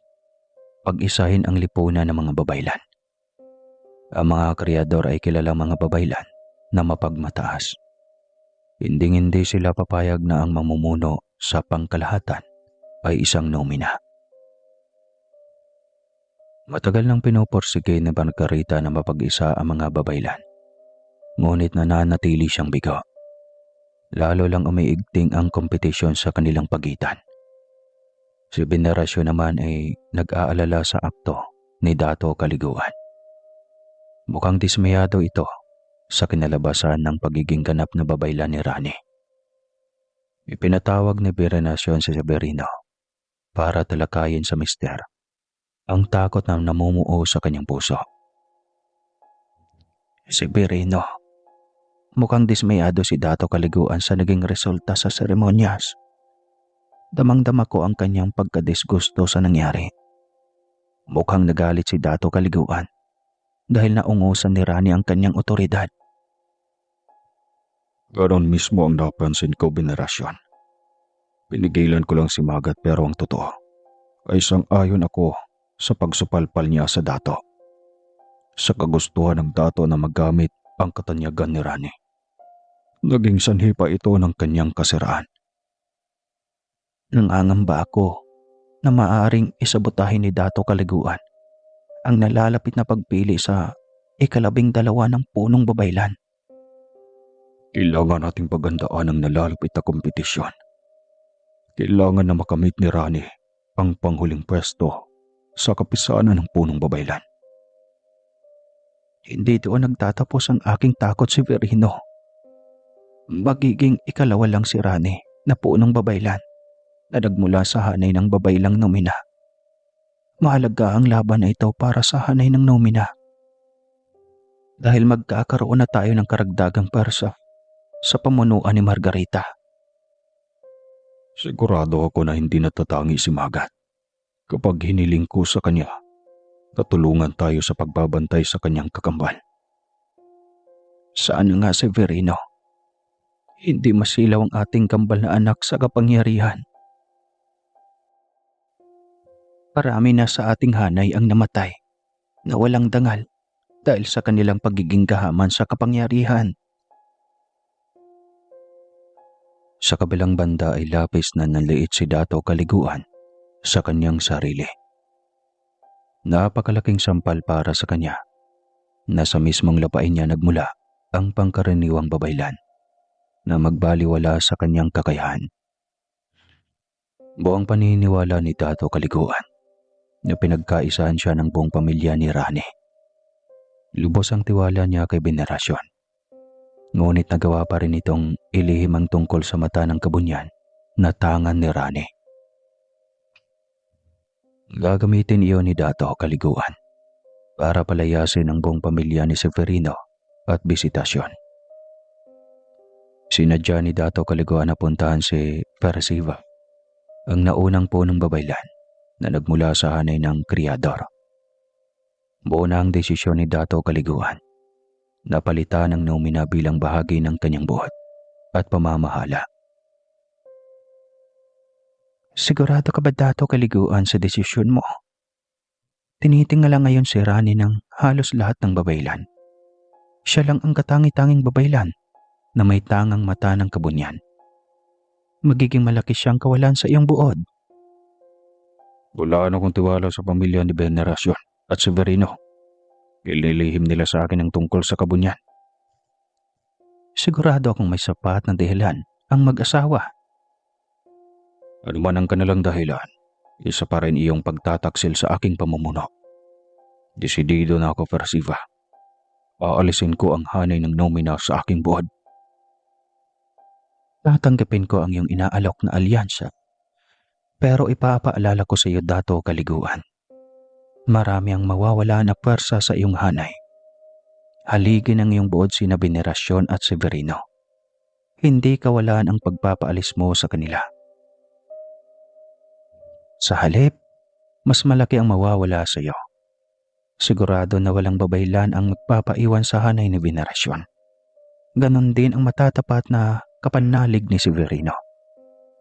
pag-isahin ang lipunan ng mga babaylan. Ang mga kreador ay kilalang mga babaylan na mapagmataas. Hinding-hindi sila papayag na ang mamumuno sa pangkalahatan ay isang nomina. Matagal nang pinupursige ni Margarita na mapag-isa ang mga babaylan. Ngunit nananatili siyang bigo. Lalo lang umiigting ang kompetisyon sa kanilang pagitan. Si Venerasyon naman ay nag-aalala sa akto ni Dato Kaliguan. Mukhang dismayado ito sa kinalabasan ng pagiging ganap na babaylan ni Rani. Ipinatawag ni Venerasyon si Severino para talakayin sa mister ang takot na namumuo sa kanyang puso. Severino, mukhang dismayado si Dato Kaliguan sa naging resulta sa seremonyas. Damang-dama ko ang kanyang pagkadisgusto sa nangyari. Mukhang nagalit si Dato Kaliguan dahil naungusan ni Rani ang kanyang otoridad. Ganon mismo ang napansin ko, Venerasyon. Pinigilan ko lang si Magat pero ang totoo ay sang-ayon ako sa pagsupalpal niya sa dato. Sa kagustuhan ng dato na magamit ang katanyagan ni Rani. Naging sanhi pa ito ng kanyang kasiraan. Nangangamba ako na maaaring isabotahin ni Dato Kaliguan ang nalalapit na pagpili sa ika-12 ng punong babaylan. Kailangan nating paghandaan ang nalalapit na kompetisyon. Kailangan na makamit ni Rani ang panghuling pwesto sa kapisanan ng punong babaylan. Hindi doon nagtatapos ang aking takot, Severino. Magiging ikalawa lang si Rani na punong babaylan na nagmula sa hanay ng babaylang nomina. Mahalaga ang laban na ito para sa hanay ng nomina. Dahil magkakaroon na tayo ng karagdagang persa sa pamunuan ni Margarita. Sigurado ako na hindi natatangi si Magat. Kapag hiniling ko sa kanya, tatulungan tayo sa pagbabantay sa kanyang kakambal. Saan nga, Severino? Hindi masilaw ang ating kambal na anak sa kapangyarihan. Parami na sa ating hanay ang namatay na walang dangal dahil sa kanilang pagiging kahaman sa kapangyarihan. Sa kabilang banda ay lapis na nanliit si Dato Kaliguan sa kanyang sarili. Napakalaking sampal para sa kanya. Nasa mismong lapain niya nagmula ang pangkaraniwang babaylan na magbaliwala sa kanyang kakayahan. Buong paniniwala ni Dato Kaliguan na pinagkaisahan siya ng buong pamilya ni Rani. Lubos ang tiwala niya kay Venerasyon. Ngunit nagawa pa rin itong ilihim ang tungkol sa mata ng kabunyan na tangan ni Rani. Gagamitin iyon ni Dato Kaliguan para palayasin ang buong pamilya ni Severino at bisitasyon. Sinadya ni Dato Kaliguan na puntahan si Perciva, ang naunang punong babaylan na nagmula sa hanay ng Criador. Buo na ang desisyon ni Dato Kaliguan na palitan ang nomina bilang bahagi ng kanyang buhat at pamamahala. Sigurado ka ba, Dato Kaliguan, sa desisyon mo? Tinitingala ngayon si Rani ng halos lahat ng babaylan. Siya lang ang katangi-tanging babaylan na may tangang mata ng kabunyan. Magiging malaki siyang kawalan sa iyong buod. Wala na akong tiwala sa pamilya ni Venerasyon at Severino. Ililihim nila sa akin ang tungkol sa kabunyan. Sigurado akong may sapat na dahilan ang mag-asawa. Ano man ang kanilang dahilan, isa pa rin iyong pagtataksil sa aking pamumuno. Desidido na ako, Perciva. Aalisin ko ang hanay ng nomina sa aking buod. Tatanggapin ko ang iyong inaalok na alyansa. Pero ipapaalala ko sa iyo, Dato Kaliguan. Marami ang mawawala na pwersa sa iyong hanay. Haligin ang iyong buod sina Venerasyon at Severino. Hindi kawalan ang pagpapaalis mo sa kanila. Sa halip, mas malaki ang mawawala sa iyo. Sigurado na walang babaylan ang magpapaiwan sa hanay ni Venerasyon. Ganon din ang matatapat na kapanalig ni Severino.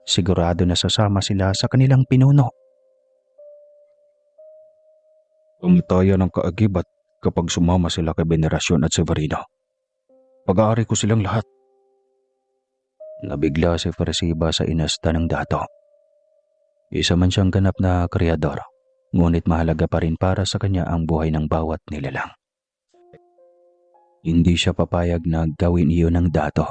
Sigurado na sasama sila sa kanilang pinuno. Pamatayan ng kaagibat kapag sumama sila kay Venerasyon at Severino. Pag-aari ko silang lahat. Nabigla si Perciva sa inasta ng Dato. Isa man siyang ganap na Criador, ngunit mahalaga pa rin para sa kanya ang buhay ng bawat nilalang. Hindi siya papayag na gawin iyon ng Dato.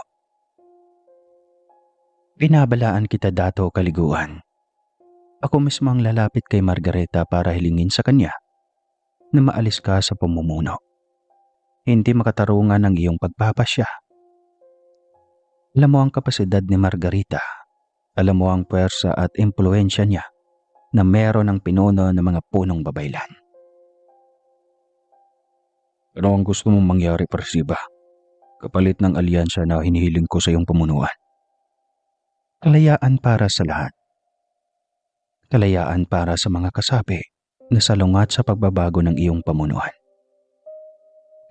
Binabalaan kita, Dato Kaliguan. Ako mismo ang lalapit kay Margareta para hilingin sa kanya na maalis ka sa pamumuno. Hindi makatarungan ang iyong pagpapasya. Alam mo ang kapasidad ni Margarita. Alam mo ang puwersa at impluensya niya na meron ng pinuno ng mga punong babaylan. Ano ang gusto mong mangyari, Perciva? Kapalit ng alyansa na hinihiling ko sa iyong pamunuan. Kalayaan para sa lahat. Kalayaan para sa mga kasapi na salungat sa pagbabago ng iyong pamunuan.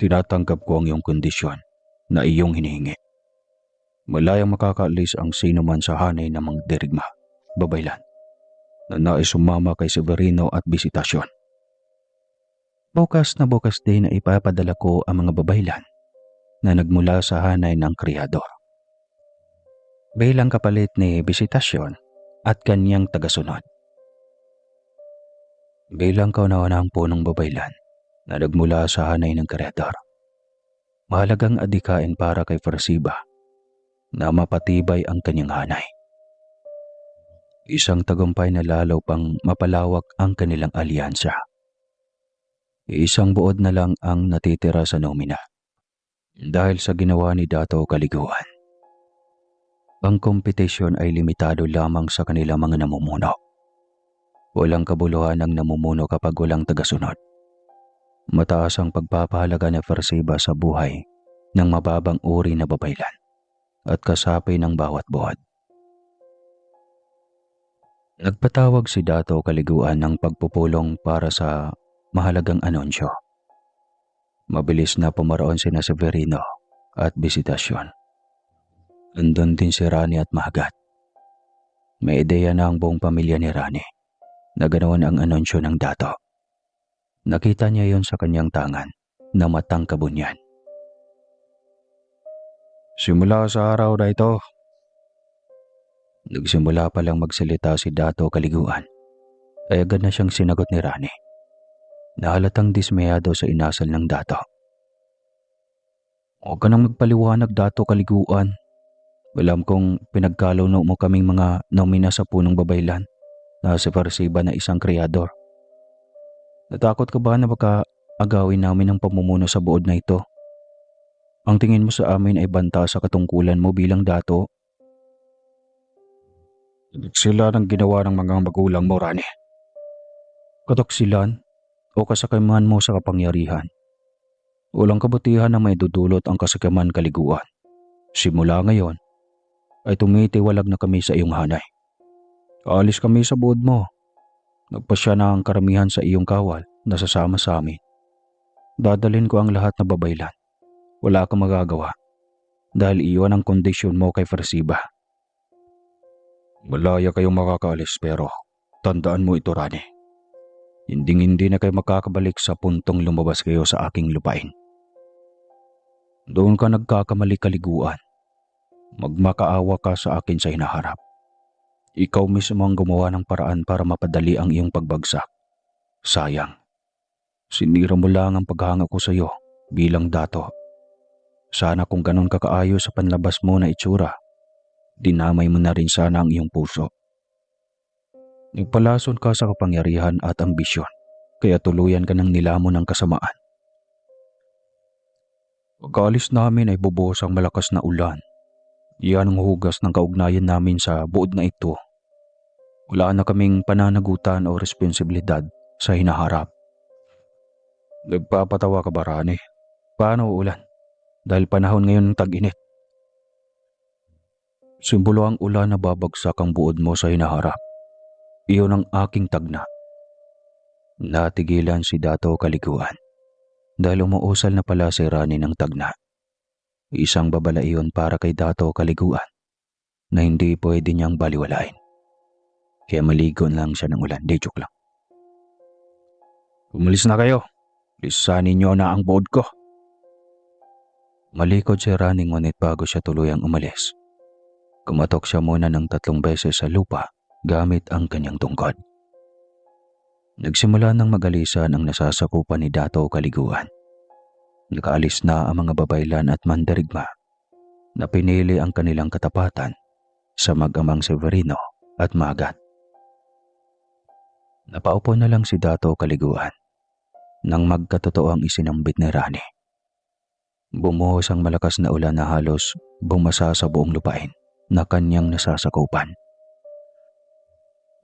Tinatanggap ko ang iyong kondisyon na iyong hinihingi. Malayang makakaalis ang sino man sa hanay ng mga dirigma, babaylan, na nais sumama kay Severino at bisitasyon. Bukas na bukas din na ipapadala ko ang mga babaylan na nagmula sa hanay ng kriyador. Bilang kapalit ni bisitasyon at kanyang tagasunod. Bilang kauna-unahang punong babaylan na nagmula sa hanay ng kriyador. Mahalagang adikain para kay Farsiba na mapatibay ang kanyang hanay. Isang tagumpay na lalo pang mapalawak ang kanilang alyansa. Isang buod na lang ang natitira sa nomina dahil sa ginawa ni Dato Kaliguan. Ang kompetisyon ay limitado lamang sa kanilang mga namumuno. Walang kabuluhan ang namumuno kapag walang tagasunod. Mataas ang pagpapahalaga ni Farsiba sa buhay ng mababang uri na babaylan at kasapi ng bawat buhat. Nagpatawag si Dato Kaliguan ng pagpupulong para sa mahalagang anunsyo. Mabilis na pumaroon sina Severino at bisitasyon. Andun din si Rani at Mahagat. May ideya na ang buong pamilya ni Rani na ganawan ang anunsyo ng Dato. Nakita niya yon sa kanyang tangan na matang kabunyan. Simula sa araw na ito, nagsimula pa lang magsalita si Dato Kaliguan ay agad na siyang sinagot ni Rani. Nahalatang dismayado sa inasal ng Dato. Huwag ka nang magpaliwanag, Dato Kaliguan. Alam kong pinagkaloob mo kaming mga nomina sa punong babaylan na si Farsiba na isang kriyador. Natakot ka ba na baka agawin namin ang pamumuno sa buod na ito? Ang tingin mo sa amin ay banta sa katungkulan mo bilang dato. Sila ng ginawa ng mga magulang mo, Rani. Katoksilan o kasakaman mo sa kapangyarihan. Walang kabutihan na may dudulot ang kasakaman kaliguan. Simula ngayon ay tumitiwalag na kami sa iyong hanay. Aalis kami sa buod mo. Nagpasya na ang karamihan sa iyong kawal na sasama sa amin. Dadalhin ko ang lahat na babaylan. Wala kang magagawa dahil iyon ang kondisyon mo kay Farsiba. Malaya kayong makakaalis pero tandaan mo ito, Rani. Hindi na kayo makakabalik sa puntong lumabas kayo sa aking lupain. Doon ka nagkakamali, Kaliguan. Magmakaawa ka sa akin sa hinaharap. Ikaw mismo ang gumawa ng paraan para mapadali ang iyong pagbagsak. Sayang. Sinira mo lang ang paghanga ko sa iyo bilang dato. Sana kung ganon kakaayo sa panlabas mo na itsura, dinamay mo na rin sana ang iyong puso. Nagpalason ka sa kapangyarihan at ambisyon, kaya tuluyan ka ng nilamon ng kasamaan. Pagkaalis namin ay bubuhos ang malakas na ulan. Iyan ang hugas ng kaugnayan namin sa buod na ito. Wala na kaming pananagutan o responsibilidad sa hinaharap. Nagpapatawa ka ba, Rani? Paano uulan? Dahil panahon ngayon ng tag-init. Simbolo ang ulan na babagsak ang buod mo sa hinaharap. Iyon ang aking tagna. Natigilan si Dato Kaliguan dahil umuusal na pala si Rani ng tagna. Isang babala iyon para kay Dato Kaliguan na hindi pwede niyang baliwalain. Kaya maligo lang siya ng ulan. Di joke lang. Umalis na kayo. Lisanin niyo na ang buod ko. Malikod si Rani ngunit bago siya tuluyang umalis. Kumatok siya muna ng 3 beses sa lupa gamit ang kanyang tungkod. Nagsimula ng magalisan ang nasasakupan ni Dato Kaliguan. Nakaalis na ang mga babaylan at mandirigma na pinili ang kanilang katapatan sa mag-amang Severino at Magat. Napaupo na lang si Dato Kaliguan nang magkatotoo ang isinambit ni Rani. Bumuhos ang malakas na ulan na halos bumasa sa buong lupain na kanyang nasasakupan.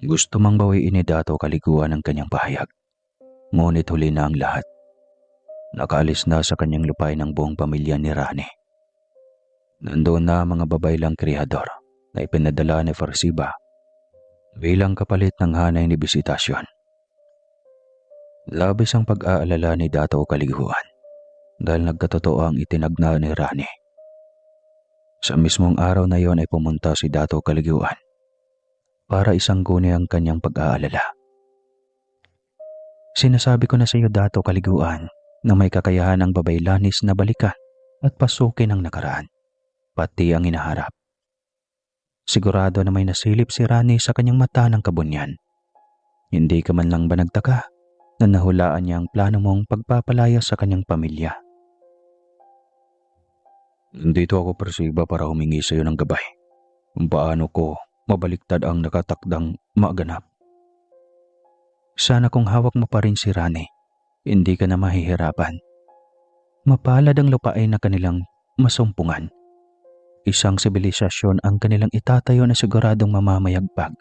Gusto mang bawiin ni Dato Kaliguan ang kanyang pahayag. Ngunit huli na ang lahat. Nakaalis na sa kanyang lupain ang buong pamilya ni Rani. Nandoon na mga babaylang kriyador na ipinadala ni Farsiba bilang kapalit ng hanay ni bisitasyon. Labis ang pag-aalala ni Dato Kaliguan dahil nagkatotoo ang itinagna ni Rani. Sa mismong araw na iyon ay pumunta si Dato Kaliguan para isangguni ang kanyang pag-aalala. Sinasabi ko na sa iyo, Dato Kaliguan, na may kakayahan ang Babaylanis na balikan at pasukin ang nakaraan, pati ang inaharap. Sigurado na may nasilip si Rani sa kanyang mata ng kabunyan. Hindi ka man lang ba nagtaka na nahulaan niya ang plano mong pagpapalaya sa kanyang pamilya? Nandito ako, Persiba, para humingi sa iyo ng gabay kung paano ko mabaliktad ang nakatakdang maganap. Sana kung hawak mo pa rin si Rani, hindi ka na mahihirapan. Mapalad ang lupain na kanilang masumpungan. Isang sibilisasyon ang kanilang itatayo na siguradong mamamayagpag,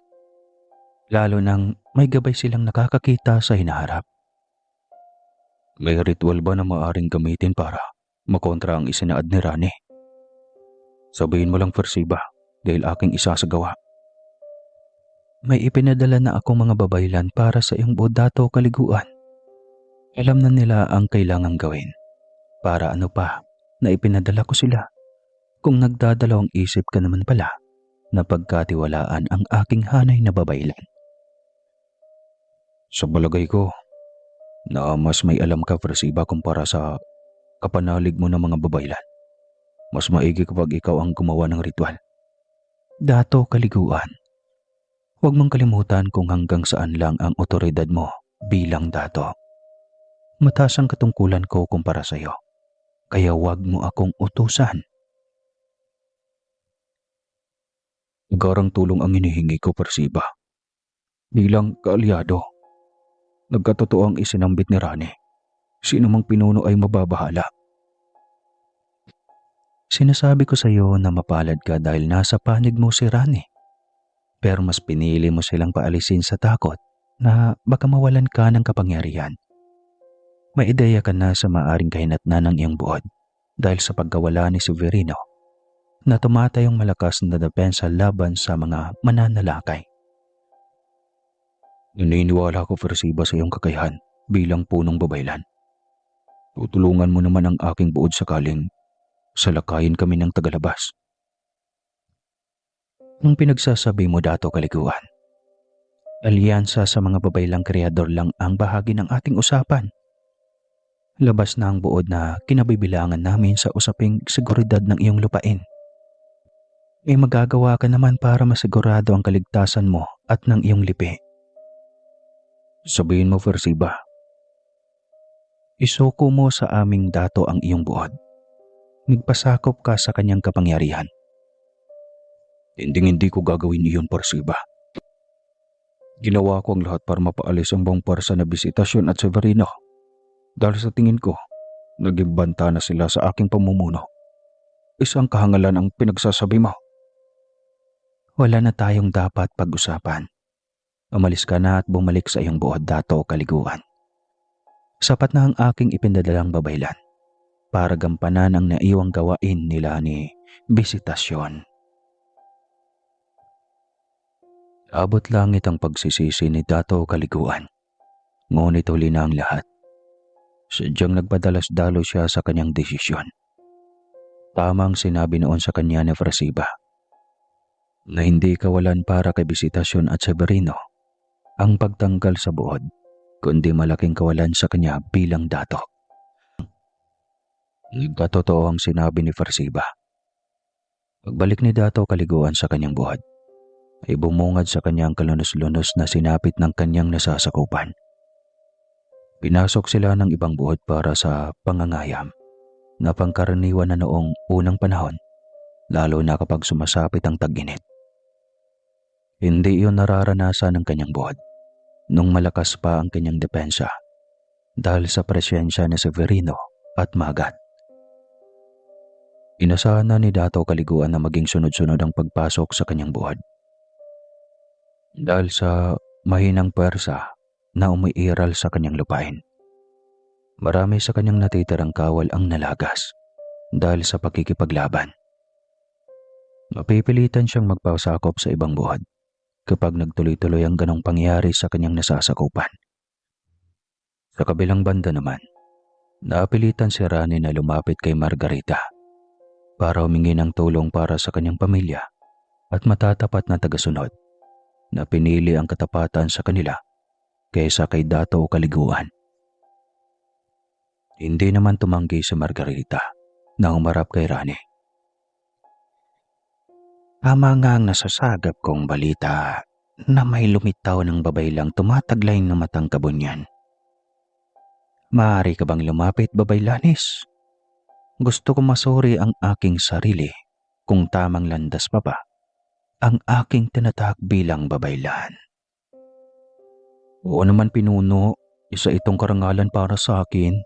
lalo nang may gabay silang nakakakita sa hinaharap. May ritual ba na maaring gamitin para makontra ang isinaad ni Rani? Sabihin mo lang, Persiba, dahil aking isasagawa. May ipinadala na akong mga babaylan para sa iyong Dato Kaliguan. Alam na nila ang kailangang gawin. Para ano pa na ipinadala ko sila kung nagdadalawang isip ka naman pala na pagkatiwalaan ang aking hanay na babaylan. Sa balagay ko, na mas may alam ka, Persiba, kumpara sa kapanalig mo ng mga babaylan. Mas maigi kapag ikaw ang gumawa ng ritual. Dato Kaliguan, huwag mong kalimutan kung hanggang saan lang ang otoridad mo bilang dato. Mataas ang katungkulan ko kumpara sa iyo, kaya huwag mo akong utusan. Garang tulong ang hinihingi ko, Persiba. Bilang kaalyado, nagkatotoo ang isinambit ni Rani. Sino mang pinuno ay mababahala. Sinasabi ko sa iyo na mapalad ka dahil nasa panig mo si Rani. Pero mas pinili mo silang paalisin sa takot na baka mawalan ka ng kapangyarihan. May ideya ka na sa maaring kahinatnan ng iyong buod dahil sa pagkawala ni Severino na tumatayong malakas na depensa laban sa mga mananalakay. Naniniwala ko, Persiba, sa iyong kakayahan bilang punong babaylan. Tutulungan mo naman ang aking buod sakaling salakayin kami ng tagalabas. Ang pinagsasabi mo, Dato Kaliguan, alyansa sa mga babaylang kreador lang ang bahagi ng ating usapan. Labas na ang buod na kinabibilangan namin sa usaping seguridad ng iyong lupain. May magagawa ka naman para masigurado ang kaligtasan mo at ng iyong lipi. Sabihin mo, Persiba, isuko mo sa aming dato ang iyong buod. Nagpasakop ka sa kanyang kapangyarihan. Hindi ko gagawin iyon, Persiba. Ginawa ko ang lahat para mapaalis ang buong parsa na Bisitasyon at Severino. Dahil sa tingin ko, naging banta na sila sa aking pamumuno. Isang kahangalan ang pinagsasabi mo. Wala na tayong dapat pag-usapan. Umalis ka na at bumalik sa iyong buod, Dato Kaliguan. Sapat na ang aking ipinadalang babaylan para gampanan ang naiwang gawain nila ni Bisitasyon. Abot langit ang pagsisisi ni Dato Kaliguan. Ngunit huli na ang lahat. Sadyang nagpadalas-dalo siya sa kanyang desisyon. Tamang sinabi noon sa kanya ni Persiba na hindi kawalan para kay Bisitasyon at Severino ang pagtanggal sa buod, kundi malaking kawalan sa kanya bilang dato. Nagkatotoo ang sinabi ni Persiba. Pagbalik ni Dato Kaliguan sa kanyang buod, ay bumungad sa kanyang kalunos-lunos na sinapit ng kanyang nasasakupan. Pinasok sila ng ibang buod para sa pangangayam na pangkaraniwan na noong unang panahon, lalo na kapag sumasapit ang tag-init. Hindi iyon nararanasan ng kanyang buod nung malakas pa ang kanyang depensa dahil sa presensya ni Severino at Magat. Inasahan na ni Dato Kaliguan na maging sunod-sunod ang pagpasok sa kanyang buod. Dahil sa mahinang pwersa na umiiral sa kanyang lupain, marami sa kanyang natitirang kawal ang nalagas dahil sa pakikipaglaban. Mapipilitan siyang magpasakop sa ibang buod kapag nagtuloy-tuloy ang ganong pangyayari sa kanyang nasasakupan. Sa kabilang banda naman, Naapilitan si Rani na lumapit kay Margarita para humingi ng tulong para sa kanyang pamilya at matatapat na tagasunod na pinili ang katapatan sa kanila kaysa kay Dato o Kaliguan. Hindi naman tumanggi si Margarita na humarap kay Rani. Tama nga ang nasasagap kong balita na may lumitaw ng babaylang tumataglay ng matang kabunyan. Maaari ka bang lumapit, Babaylanis? Gusto ko masuri ang aking sarili kung tamang landas pa ba ang aking tinatahak bilang babaylan. Oo naman, Pinuno, isa itong karangalan para sa akin.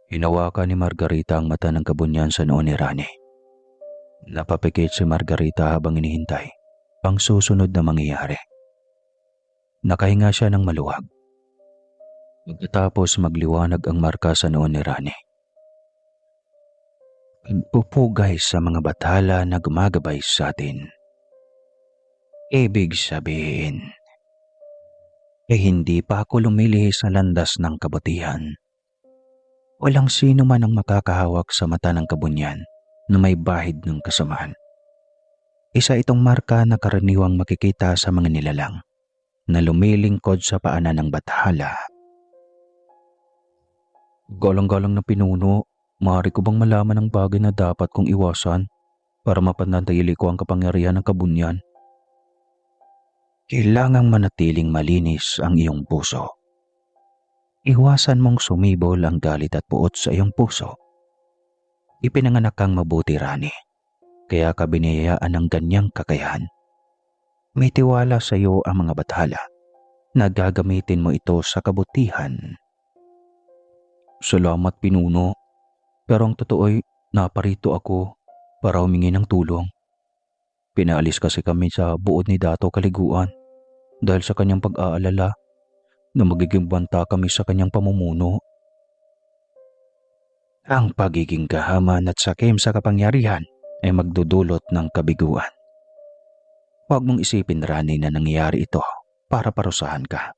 Hinawakan ni Margarita ang mata ng kabunyan sa noo ni Rani. Napapikit si Margarita habang inihintay ang susunod na mangyayari. Nakahinga siya ng maluwag. Pagkatapos magliwanag ang marka sa noo ni Rani. Pupugay sa mga bathala na gumagabay sa atin. Ibig sabihin, hindi pa ako lumilihis sa landas ng kabutihan. Walang sino man ang makakahawak sa mata ng kabunyan na may bahid ng kasamaan. Isa itong marka na karaniwang makikita sa mga nilalang na lumilingkod sa paanan ng bathala. Galang-galang na Pinuno, maaari ko bang malaman ang bagay na dapat kong iwasan para mapanatili ko ang kapangyarihan ng kabunyan? Kailangang manatiling malinis ang iyong puso. Iwasan mong sumibol ang galit at puot sa iyong puso. Ipinanganak kang mabuti, Rani, kaya ka biniyayaan ng ganyang kakayahan. May tiwala sa iyo ang mga bathala na gagamitin mo ito sa kabutihan. Salamat, Pinuno. Pero ang totoo'y naparito ako para humingi ng tulong. Pinaalis kasi kami sa buod ni Dato Kaliguan dahil sa kanyang pag-aalala na magiging banta kami sa kanyang pamumuno. Ang pagiging kahaman at sakim sa kapangyarihan ay magdudulot ng kabiguan. Huwag mong isipin, Rani, na nangyayari ito para parusahan ka,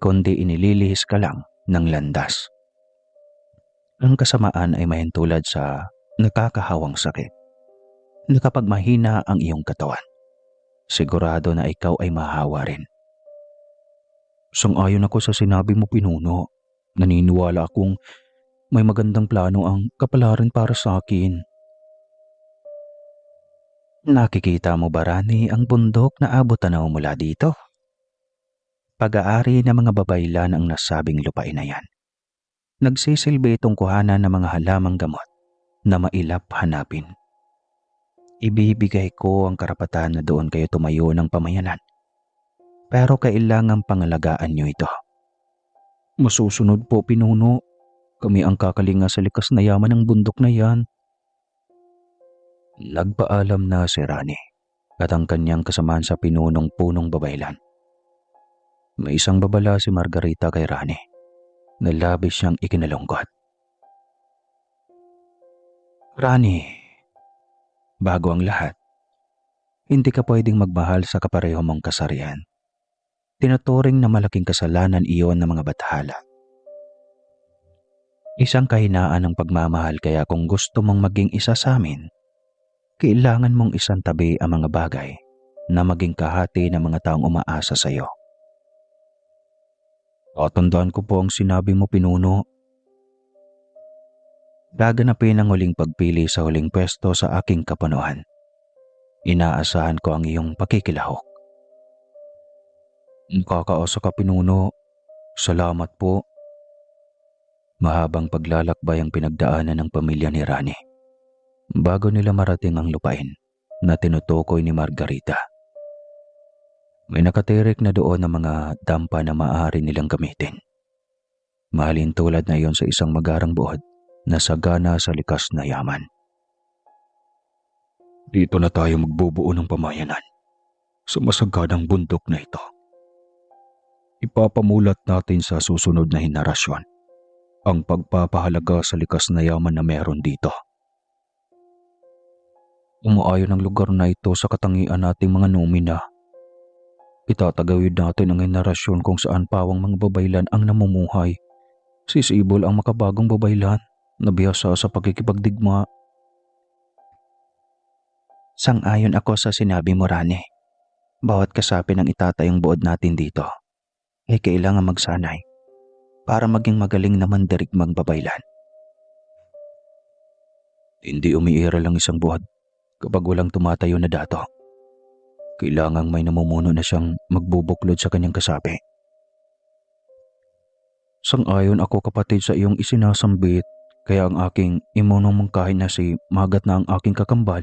kundi inililihis ka lang ng landas. Ang kasamaan ay mahintulad sa nakakahawang sakit na kapag mahina ang iyong katawan, sigurado na ikaw ay mahawa rin. Sang-ayon ako sa sinabi mo, Pinuno. Naniniwala akong may magandang plano ang kapalaran para sa akin. Nakikita mo ba, Rani, ang bundok na abot-tanaw mula dito? Pag-aari ng mga babaylan ang nasabing lupain na yan. Nagsisilbi itong kuhanan ng mga halamang gamot na mailap hanapin. Ibibigay ko ang karapatan na doon kayo tumayo ng pamayanan. Pero kailangang pangalagaan niyo ito. Masusunod po, Pinuno. Kami ang kakalinga sa likas na yaman ng bundok na yan. Nagpaalam na si Rani at ang kanyang kasamaan sa pinunong punong babaylan. May isang babala si Margarita kay Rani na labis siyang ikinalungkot. Rani, bago ang lahat, hindi ka pwedeng magmahal sa kapareho mong kasarian. Tinuturing na malaking kasalanan iyon ng mga bathala. Isang kahinaan ng pagmamahal, kaya kung gusto mong maging isa sa amin, kailangan mong isantabi ang mga bagay na maging kahati ng mga taong umaasa sa iyo. Tatandaan ko po ang sinabi mo, Pinuno. Gaganapin ang huling pagpili sa huling pwesto sa aking kapunuan. Inaasahan ko ang iyong pakikilahok. Kakaasa ka, Pinuno. Salamat po. Mahabang paglalakbay ang pinagdaanan ng pamilya ni Rani bago nila marating ang lupain na tinutukoy ni Margarita. May nakatirik na doon ng mga dampa na maaari nilang gamitin. Mahalin tulad na iyon sa isang magarang buod na sagana sa likas na yaman. Dito na tayo magbubuo ng pamayanan sa masaganang bundok na ito. Ipapamulat natin sa susunod na henerasyon ang pagpapahalaga sa likas na yaman na meron dito. Umaayon ang lugar na ito sa katangian nating mga numina. Itatagawid natin ang henerasyon kung saan pawang mga babaylan ang namumuhay Si Sibol ang makabagong babaylan na bihasa sa pakikipagdigma. Sang-ayon ako sa sinabi mo, Rane. Bawat kasapi ng itatayong buod natin dito ay kailangan magsanay para maging magaling na mandirigmang babaylan. Hindi umiiral ang isang buod kapag walang tumatayo na dato. Kailangang may namumuno na siyang magbubuklod sa kanyang kasapi. Sang-ayon ako kapatid sa iyong isinasambit, kaya ang aking imunong mungkahin na si Magat na ang aking kakambal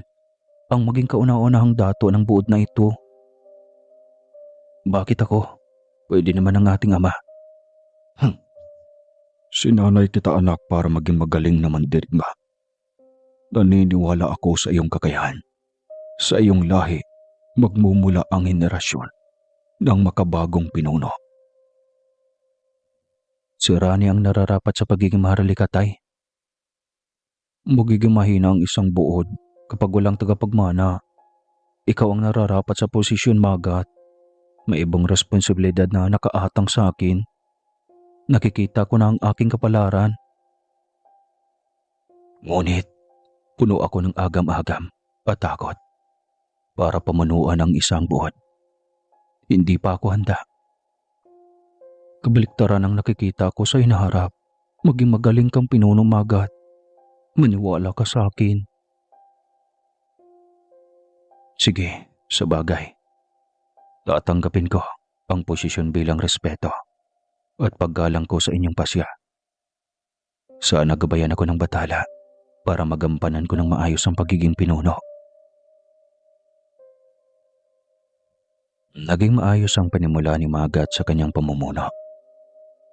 ang maging kauna-unahang dato ng buod na ito. Bakit ako? Pwede naman ang ating ama. Sinanay kita anak para maging magaling na mandirigma. Naniniwala ako sa iyong kakayahan. Sa iyong lahi, magmumula ang henerasyon ng makabagong pinuno. Si Rani ang nararapat sa pagiging maharlikatay. Magiging mahina ang isang buod kapag walang tagapagmana. Ikaw ang nararapat sa posisyon, Magat. May ibang responsibilidad na nakaatang sa akin. Nakikita ko na ang aking kapalaran. Ngunit, puno ako ng agam-agam at takot para pamunuan ang isang buod. Hindi pa ako handa. Kabaliktaran ang nakikita ko sa hinaharap. Maging magaling kang pinuno, Magat. Maniwala ka sa akin. Sige, sa bagay. Tatanggapin ko ang posisyon bilang respeto at paggalang ko sa inyong pasya. Sana gabayan ako ng batala para magampanan ko ng maayos ang pagiging pinuno. Naging maayos ang panimula ni Magat sa kanyang pamumuno.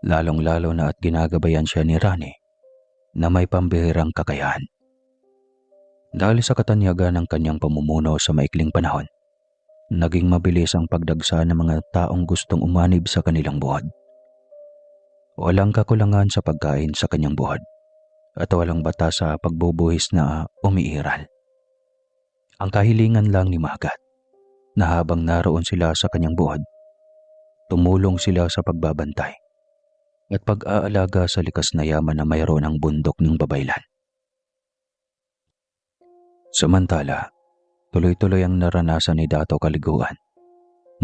Lalong-lalo na at ginagabayan siya ni Rani na may pambihirang kakayahan. Dahil sa katanyagan ng kanyang pamumuno sa maikling panahon, naging mabilis ang pagdagsa ng mga taong gustong umanib sa kanilang buhod. Walang kakulangan sa pagkain sa kanyang buhod at walang batas sa pagbubuhis na umiiral. Ang kahilingan lang ni Magat na habang naroon sila sa kanyang buhod, tumulong sila sa pagbabantay at pag-aalaga sa likas na yaman na mayroon ang bundok ng babaylan. Samantala, tuloy-tuloy ang naranasan ni Dato Kaliguan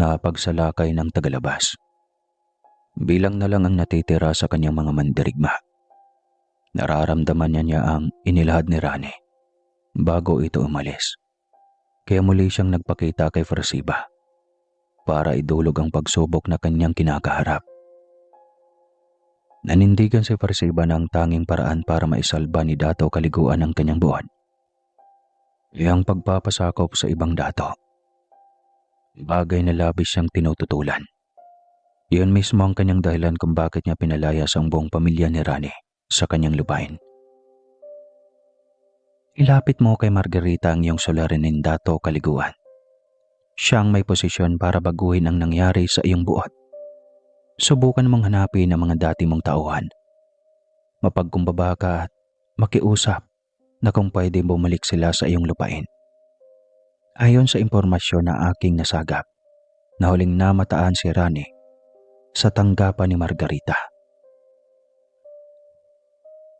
na pagsalakay ng tagalabas. Bilang na lang ang natitira sa kanyang mga mandirigma. Nararamdaman niya ang inilahad ni Rani bago ito umalis. Kaya muli siyang nagpakita kay Frasiba para idulog ang pagsubok na kanyang kinakaharap. Nanindigan si Frasiba na ang tanging paraan para maisalba ni Dato Kaliguan ang kanyang buwan ay ang pagpapasakop sa ibang dato. Bagay na labis siyang tinututulan. Iyon mismo ang kanyang dahilan kung bakit niya pinalayas ang buong pamilya ni Rani sa kanyang lupain. Ilapit mo kay Margarita ang iyong suliranin, Dato Kaliguan. Siya ang may posisyon para baguhin ang nangyari sa iyong buot. Subukan mong hanapin ang mga dati mong tauhan. Mapagkumbaba ka at makiusap na kung pwede bumalik sila sa iyong lupain. Ayon sa impormasyon na aking nasagap, na huling namataan si Rani sa tanggapan ni Margarita.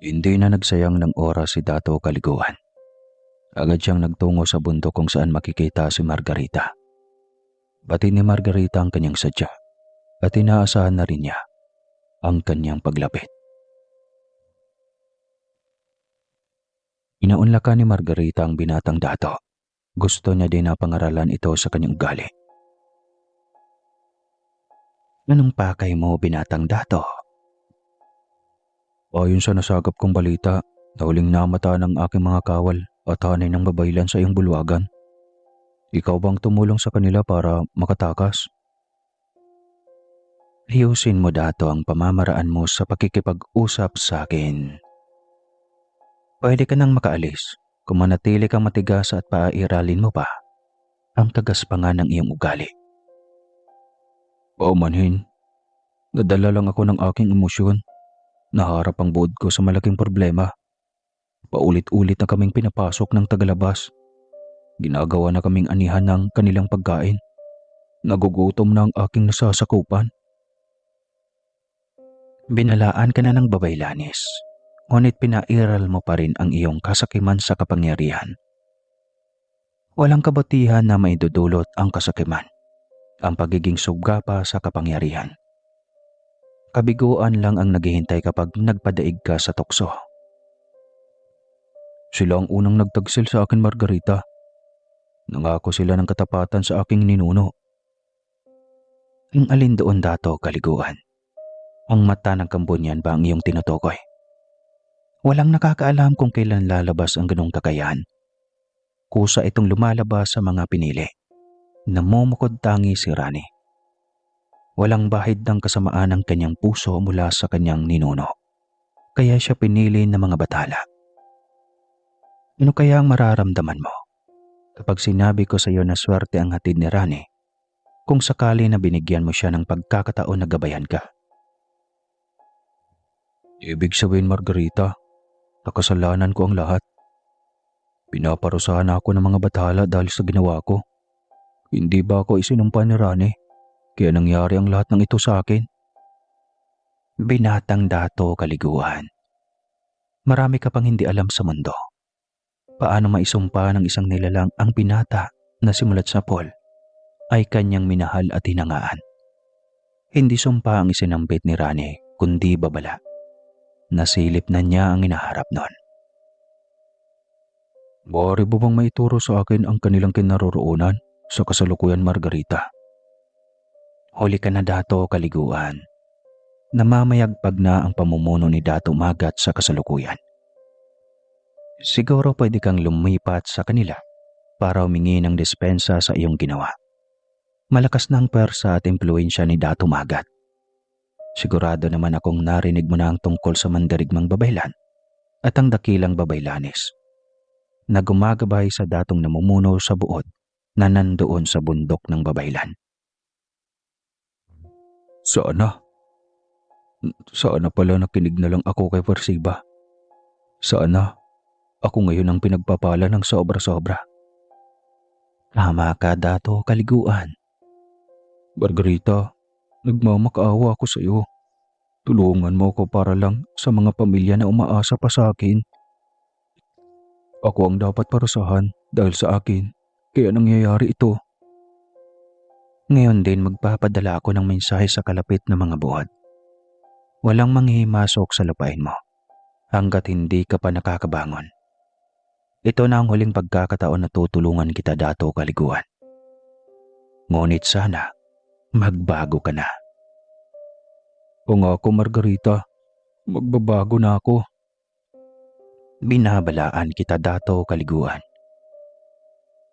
Hindi na nagsayang ng oras si Dato Kaliguan. Agad siyang nagtungo sa bundok kung saan makikita si Margarita. Batid ni Margarita ang kanyang sadya at inaasahan na rin niya ang kanyang paglapit. Inaunlakan ni Margarita ang binatang dato. Gusto niya din na pangaralan ito sa kanyang ugali. Anong pakay mo, binatang dato? Ayon sa nasagap kong balita, na huling namataan ng aking mga kawal at hanay ng babaylan sa iyong bulwagan. Ikaw bang tumulong sa kanila para makatakas? Ayusin mo, dato, ang pamamaraan mo sa pakikipag-usap sa akin. Pwede ka nang makaalis kung manatili kang matigas at paairalin mo pa ang tagaspangan ng iyong ugali. Paumanhin, nadala lang ako ng aking emosyon. Naharap ang buod ko sa malaking problema. Paulit-ulit na kaming pinapasok ng tagalabas. Ginagawa na kaming anihan ng kanilang pagkain. Nagugutom na ang aking nasasakupan. Binalaan ka na ng Babaylanes, ngunit pinairal mo pa rin ang iyong kasakiman sa kapangyarihan. Walang kabutihan na maidudulot ang kasakiman, ang pagiging subga pa sa kapangyarihan. Kabiguan lang ang naghihintay kapag nagpadaig ka sa tukso. Sila ang unang nagtagsil sa akin, Margarita. Nangako sila ng katapatan sa aking ninuno. Ang alin doon, Dato Kaliguan? Ang mata ng Kambunyan ba ang iyong tinutukoy? Walang nakakaalam kung kailan lalabas ang ganong kakayahan. Kusa itong lumalabas sa mga pinili. Namumukod tangi si Rani. Walang bahid ng kasamaan ang kanyang puso mula sa kanyang ninuno. Kaya siya pinili ng mga batala. Ano kaya ang mararamdaman mo kapag sinabi ko sa iyo na swerte ang hatid ni Rani kung sakali na binigyan mo siya ng pagkakataon na gabayan ka? Ibig sabihin, Margarita, nakasalanan ko ang lahat. Pinaparusahan ako ng mga batala dahil sa ginawa ko. Hindi ba ako isinumpa ni Rani? Kaya nangyari ang lahat ng ito sa akin? Binatang Dato Kaliguan. Marami ka pang hindi alam sa mundo. Paano maisumpa ng isang nilalang ang binata na simulat sa Paul ay kanyang minahal at hinangaan? Hindi sumpa ang isinambit ni Rani, kundi babala. Nasilip na niya ang hinaharap nun. Maaari mo bang maituro sa akin ang kanilang kinaroroonan sa kasalukuyan, Margarita? Huli ka na, Dato Kaliguan. Namamayagpag na ang pamumuno ni Dato Magat sa kasalukuyan. Siguro pwede kang lumipat sa kanila para humingi ng dispensa sa iyong ginawa. Malakas na ang pwersa at impluensya ni Dato Magat. Sigurado naman akong narinig mo na ang tungkol sa mandirigmang Babaylan at ang dakilang Babaylanes na gumagabay sa datong namumuno sa buod na nandoon sa bundok ng Babaylan. Sana pala nakinig na lang ako kay Persiba. Sana ako ngayon ang pinagpapala ng sobra-sobra. Tama ka, Dato Kaliguan. Margarita, nagmamakaawa ako sa iyo. Tulungan mo ako para lang sa mga pamilya na umaasa pa sa akin. Ako ang dapat parusahan dahil sa akin, kaya nangyayari ito. Ngayon din magpapadala ako ng mensahe sa kalapit na mga buhat. Walang manghihimasok sa lupain mo hanggat hindi ka pa nakakabangon. Ito na ang huling pagkakataon na tutulungan kita, Dato Kaliguan. Ngunit sana magbago ka na. O nga ako, Margarita, magbabago na ako. Binabalaan kita, Dato Kaliguan.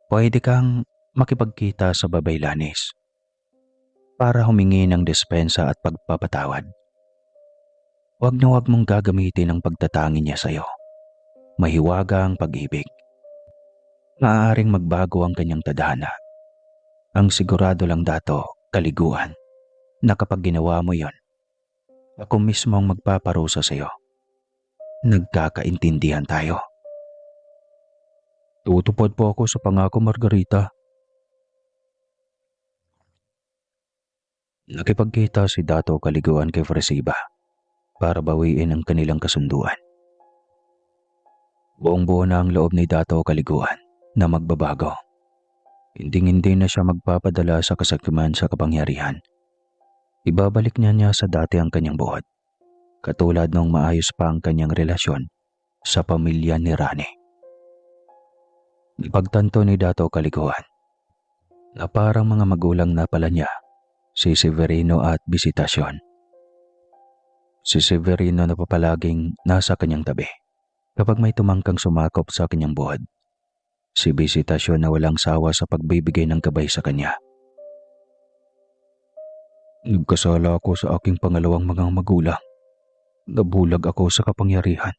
Pwede kang makipagkita sa Babaylanes para humingi ng dispensa at pagpapatawad. Huwag na huwag mong gagamitin ang pagtatangi niya sa iyo. Mahiwaga ang pag-ibig. Maaaring magbago ang kanyang tadhana. Ang sigurado lang, Dato Kaliguan, na kapag ginawa mo yon, ako mismo ang magpaparusa sa iyo. Nagkakaintindihan tayo. Tutupad po ako sa pangako, Margarita. Nakipagkita si Dato Kaliguan kay Fresiba para bawiin ang kanilang kasunduan. Buong-buo na ang loob ni Dato Kaliguan na magbabago. Hindi na siya magpapadala sa kasakiman sa kapangyarihan. Ibabalik niya sa dati ang kanyang buhat, katulad nung maayos pa ang kanyang relasyon sa pamilya ni Rani. Ipagtanto ni Dato Kaliguan na parang mga magulang na pala niya si Severino at Visitasyon. Si Severino na papalaging nasa kanyang tabi kapag may tumangkang sumakop sa kanyang buhod. Si Visitasyon na walang sawa sa pagbibigay ng gabay sa kanya. Nagkasala ako sa aking pangalawang mga magulang. Nabulag ako sa kapangyarihan.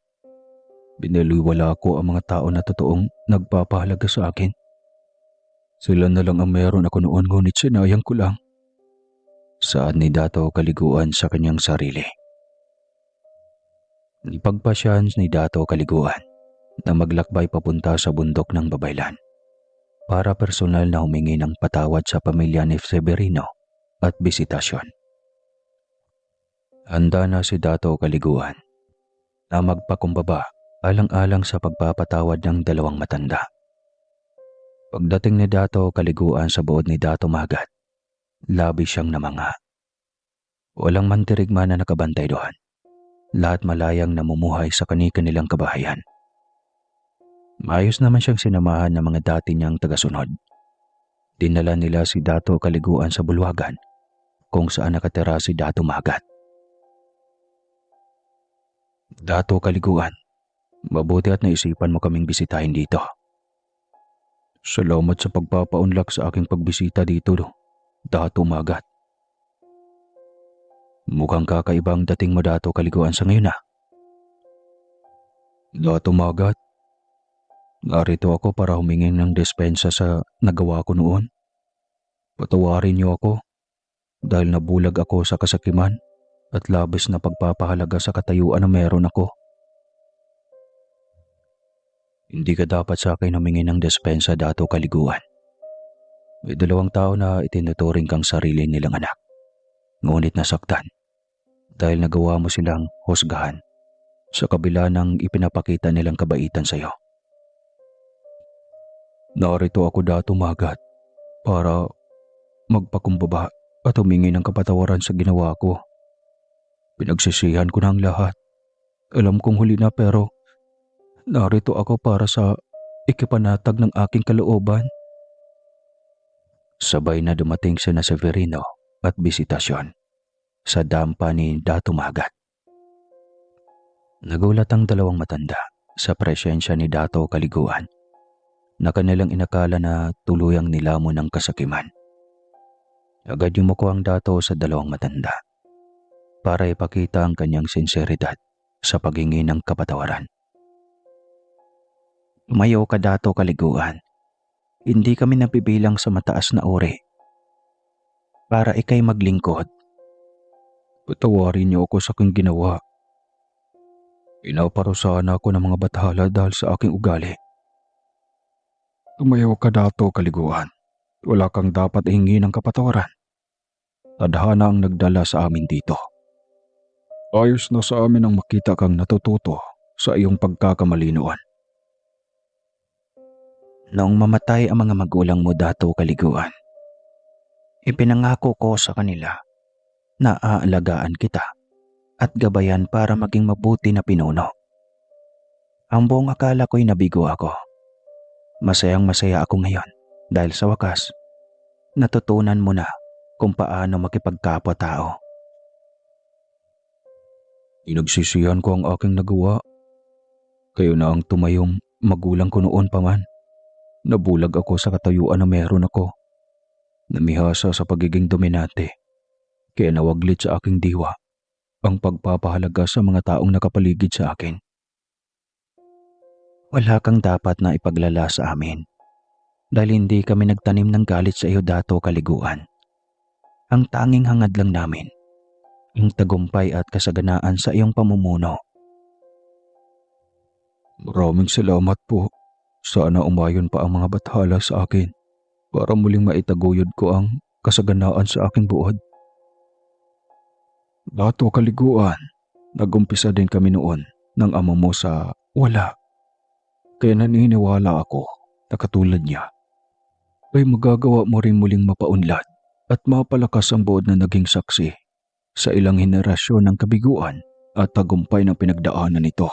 Binaliwala ko ang mga tao na totoong nagpapahalaga sa akin. Sila na lang ang meron ako noon, ngunit sinayang ko lang. Saad ni Dato Kaliguan sa kanyang sarili. Ipagpasyan ni Dato Kaliguan na maglakbay papunta sa bundok ng Babaylan para personal na humingi ng patawad sa pamilya ni Severino at Visitasyon. Handa na si Dato Kaliguan na magpakumbaba alang-alang sa pagpapatawad ng dalawang matanda. Pagdating ni Dato Kaliguan sa buod ni Dato Magat, labis siyang namanga. Walang mandirigma na nakabantay doon. Lahat malayang namumuhay sa kani-kanilang kabahayan. Maayos naman siyang sinamahan ng mga dati niyang tagasunod. Dinala nila si Dato Kaliguan sa bulwagan kung saan nakatira si Dato Magat. Dato Kaliguan, mabuti at naisipan mo kaming bisitahin dito. Salamat sa pagpapaunlak sa aking pagbisita dito, Dato Magat. Mukhang kakaibang dating mo, Dato Kaliguan, sa ngayon. Dato Magat, narito ako para humingi ng dispensa sa nagawa ko noon. Patawarin niyo ako dahil nabulag ako sa kasakiman at labis na pagpapahalaga sa katayuan na meron ako. Hindi ka dapat sa akin humingi ng dispensa, Dato Kaliguan. May 2 tao na itinuturing kang sarili nilang anak. Ngunit nasaktan dahil nagawa mo silang husgahan sa kabila ng ipinapakita nilang kabaitan sa iyo. Narito ako, Dato Magat, para magpakumbaba at humingi ng kapatawaran sa ginawa ko. Pinagsisihan ko na ang lahat. Alam kong huli na, pero narito ako para sa ikipanatag ng aking kalooban. Sabay na dumating sina Severino at bisitasyon sa dampa ni Dato Magat. Nagulat ang 2 matanda sa presensya ni Dato Kaliguan na kanilang inakala na tuluyang nilamon ng kasakiman. Agad yumuko ang dato sa 2 matanda para ipakita ang kanyang sinseridad sa paghingi ng kapatawaran. Tumayo ka, Dato Kaliguan. Hindi kami nabibilang sa mataas na uri para ikay maglingkod. Patawarin niyo ako sa aking ginawa. Pinaparusahan ako ng mga bathala dahil sa aking ugali. Tumayo ka, Dato Kaliguan. Wala kang dapat ihingi ng kapatawaran. Tadhana ang nagdala sa amin dito. Ayos na sa amin ang makita kang natututo sa iyong pagkakamali noon. Noong mamatay ang mga magulang mo, Dato Kaliguan, ipinangako ko sa kanila na aalagaan kita at gabayan para maging mabuti na pinuno. Ang buong akala ko'y nabigo ako. Masayang masaya ako ngayon dahil sa wakas, natutunan mo na kung paano makipagkapwa-tao. Inagsisihan ko ang aking nagawa. Kayo na ang tumayong magulang ko noon pa man. Nabulag ako sa katayuan na meron ako. Namihasa sa pagiging dominante. Kaya nawaglit sa aking diwa ang pagpapahalaga sa mga taong nakapaligid sa akin. Wala kang dapat na ipaglala sa amin dahil hindi kami nagtanim ng galit sa iyo, Dato Kaliguan. Ang tanging hangad lang namin ang tagumpay at kasaganaan sa iyong pamumuno. Maraming salamat po. Sana umayon pa ang mga bathala sa akin para muling maitaguyod ko ang kasaganaan sa aking buod. Dato Kaliguan, nagumpisa din kami noon ng ama mo sa wala. Kaya naniniwala ako na katulad niya ay magagawa mo rin muling mapaunlad at mapalakas ang buod na naging saksi sa ilang henerasyon ng kabiguan at tagumpay ng pinagdaanan nito.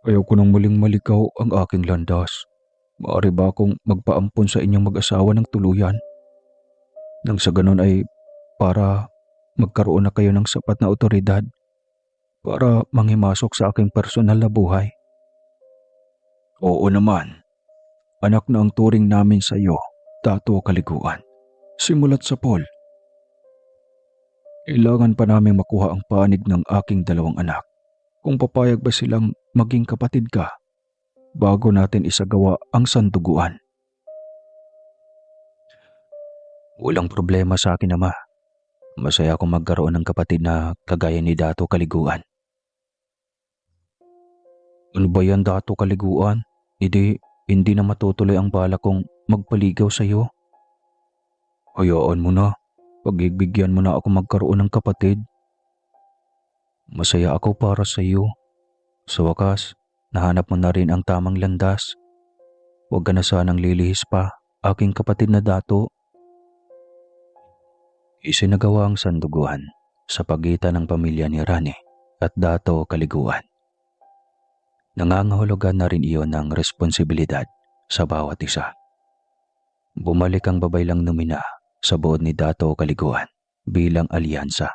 Ayaw ko nang muling malikaw ang aking landas. Maaari ba akong magpaampon sa inyong mag-asawa ng tuluyan? Nang sa ganon ay para magkaroon na kayo ng sapat na otoridad para manghimasok sa aking personal na buhay. Oo naman. Anak na ang turing namin sa iyo, Dato Kaliguan. Simulat sa Paul. Kailangan pa namin makuha ang panig ng aking 2 anak kung papayag ba silang maging kapatid ka bago natin isagawa ang sanduguan. Walang problema sa akin, Ama. Masaya akong magkaroon ng kapatid na kagaya ni Dato Kaliguan. Ano ba yan, Dato Kaliguan? Hindi na matutuloy ang bala kong magpaligaw sa iyo. Hayaan mo na. Pagbibigyan mo na ako magkaroon ng kapatid. Masaya ako para sa iyo. Sa wakas, nahanap mo na rin ang tamang landas. Huwag ka na sanang lilihis pa, aking kapatid na dato. Isinagawa ang sanduguan sa pagitan ng pamilya ni Rani at Dato Kaliguan. Nangangahulugan na rin iyon ng responsibilidad sa bawat isa. Bumalik ang babaylang numina sa buod ni Dato Kaliguan bilang alyansa.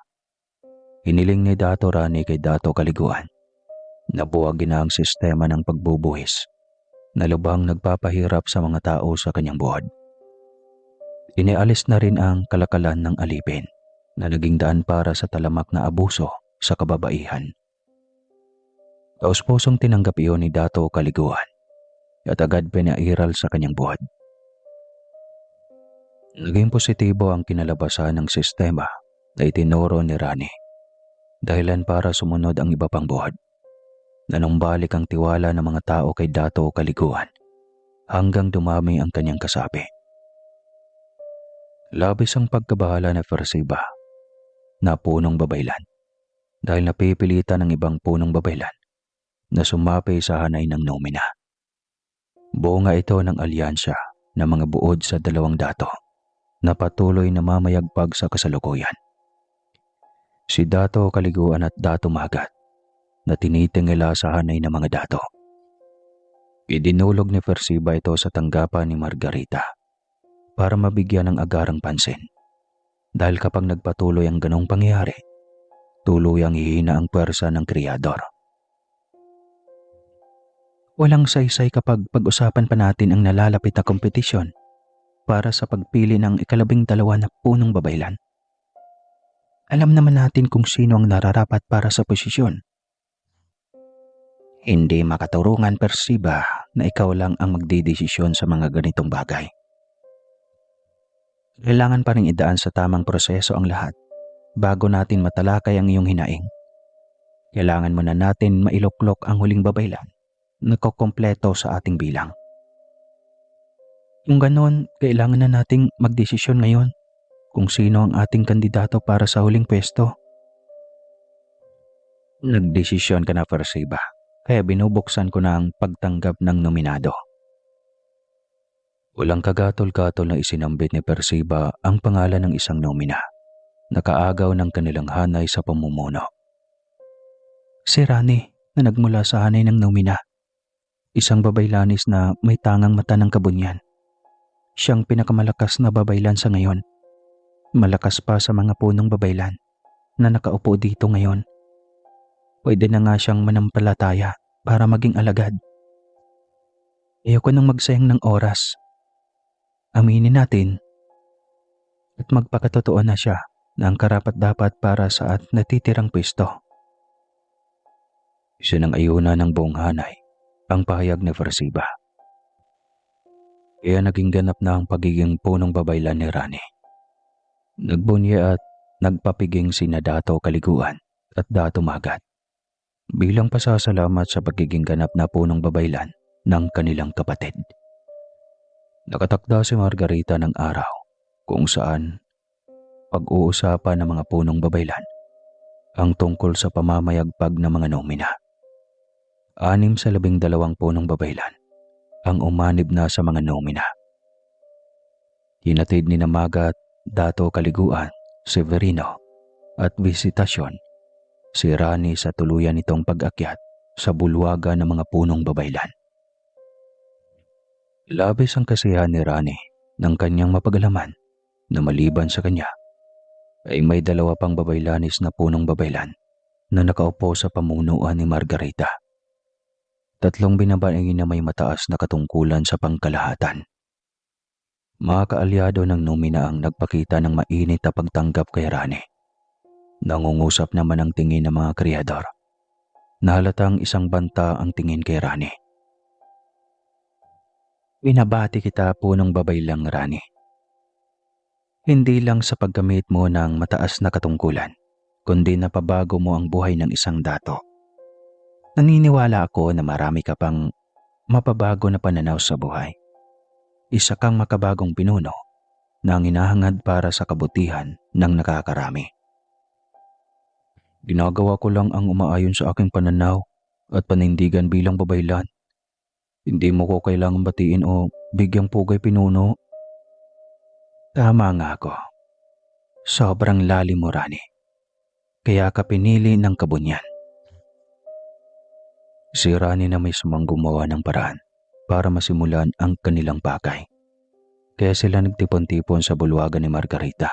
Hiniling ni Dato Rani kay Dato Kaliguan na buwagin na ang sistema ng pagbubuhis na lubhang nagpapahirap sa mga tao sa kanyang buod. Inialis na rin ang kalakalan ng alipin na naging daan para sa talamak na abuso sa kababaihan. Taos-pusong tinanggap iyon ni Dato Kaliguan at agad pinairal sa kanyang buod. Naging positibo ang kinalabasan ng sistema na itinuro ni Rani, dahilan para sumunod ang iba pang buod. Nanumbalik ang tiwala ng mga tao kay Dato Kaliguan hanggang dumami ang kanyang kasapi. Labis ang pagkabahala ni Persiba na punong babaylan dahil napipilitan ng ibang punong babaylan na sumapi sa hanay ng nomina. Bunga ito ng alyansya ng mga buod sa dalawang dato na patuloy na mamayagpag sa kasalukuyan. Si Dato Kaliguan at Dato Magat na tinitingala sa hanay ng mga dato. Idinulog ni Persiba ito sa tanggapan ni Margarita para mabigyan ng agarang pansin. Dahil kapag nagpatuloy ang ganong pangyayari, tuluyang hihina ang pwersa ng kriyador. Walang saysay kapag pag-usapan pa natin ang nalalapit na kompetisyon para sa pagpili ng ika-12 na punong babaylan. Alam naman natin kung sino ang nararapat para sa posisyon. Hindi makaturungan, Persiba, na ikaw lang ang magdidesisyon sa mga ganitong bagay. Kailangan pa rin idaan sa tamang proseso ang lahat bago natin matalakay ang iyong hinaing. Kailangan muna natin mailuklok ang huling babaylan na kukumpleto sa ating bilang. Kung ganon, kailangan na nating magdesisyon ngayon kung sino ang ating kandidato para sa huling pwesto. Nagdesisyon ka na, Persiba, kaya binubuksan ko na ang pagtanggap ng nominado. Walang kagatol-gatol na isinambit ni Persiba ang pangalan ng isang nomina na kaagaw ng kanilang hanay sa pamumuno. Si Rani na nagmula sa hanay ng nomina. Isang babaylanis na may tangang mata ng kabunyan. Siyang pinakamalakas na babaylan sa ngayon. Malakas pa sa mga punong babaylan na nakaupo dito ngayon. Pwede na nga siyang manampalataya para maging alagad. Ayoko nang magsayang ng oras. Aminin natin at magpakatotoo na siya na ang karapat-dapat para sa at natitirang pwesto. Sinang-ayuna ng buong hanay ang pahayag ni Persiba. Kaya naging ganap na ang pagiging punong babaylan ni Rani. Nagbunyi at nagpapiging sina Dato Kaliguan at Dato Magat bilang pasasalamat sa pagiging ganap na punong babaylan ng kanilang kapatid. Nakatakda si Margarita ng araw kung saan pag-uusapan ng mga punong babaylan ang tungkol sa pamamayagpag ng mga nomina. 6 sa 12 punong babaylan ang umanib na sa mga nomina. Hinatid ni Magat, Dato Kaliguan, Severino at Visitasyon si Rani sa tuluyan nitong pag-akyat sa bulwaga ng mga punong babaylan. Labis ang kasiyahan ni Rani ng kanyang mapagalaman na maliban sa kanya ay may 2 pang babaylanis na punong babaylan na nakaupo sa pamunuan ni Margarita. 3 binabaingin na may mataas na katungkulan sa pangkalahatan. Mga kaalyado ng nomina ang nagpakita ng mainit na pagtanggap kay Rani. Nangungusap naman ang tingin ng mga kriyador. Nahalatang isang banta ang tingin kay Rani. Binabati kita punong babaylang, Rani. Hindi lang sa paggamit mo ng mataas na katungkulan, kundi napabago mo ang buhay ng isang dato. Naniniwala ako na marami ka pang mapabago na pananaw sa buhay. Isa kang makabagong pinuno na hinahangad para sa kabutihan ng nakakarami. Ginagawa ko lang ang umaayon sa aking pananaw at panindigan bilang babaylan. Hindi mo ko kailangang batiin o bigyang pugay pinuno. Tama nga ako. Sobrang lalim mo, Rani. Kaya ka pinili ng kabunyan. Si Rani na mismo ang gumawa ng paraan para masimulan ang kanilang pakay. Kaya sila nagtipon-tipon sa bulwagan ni Margarita.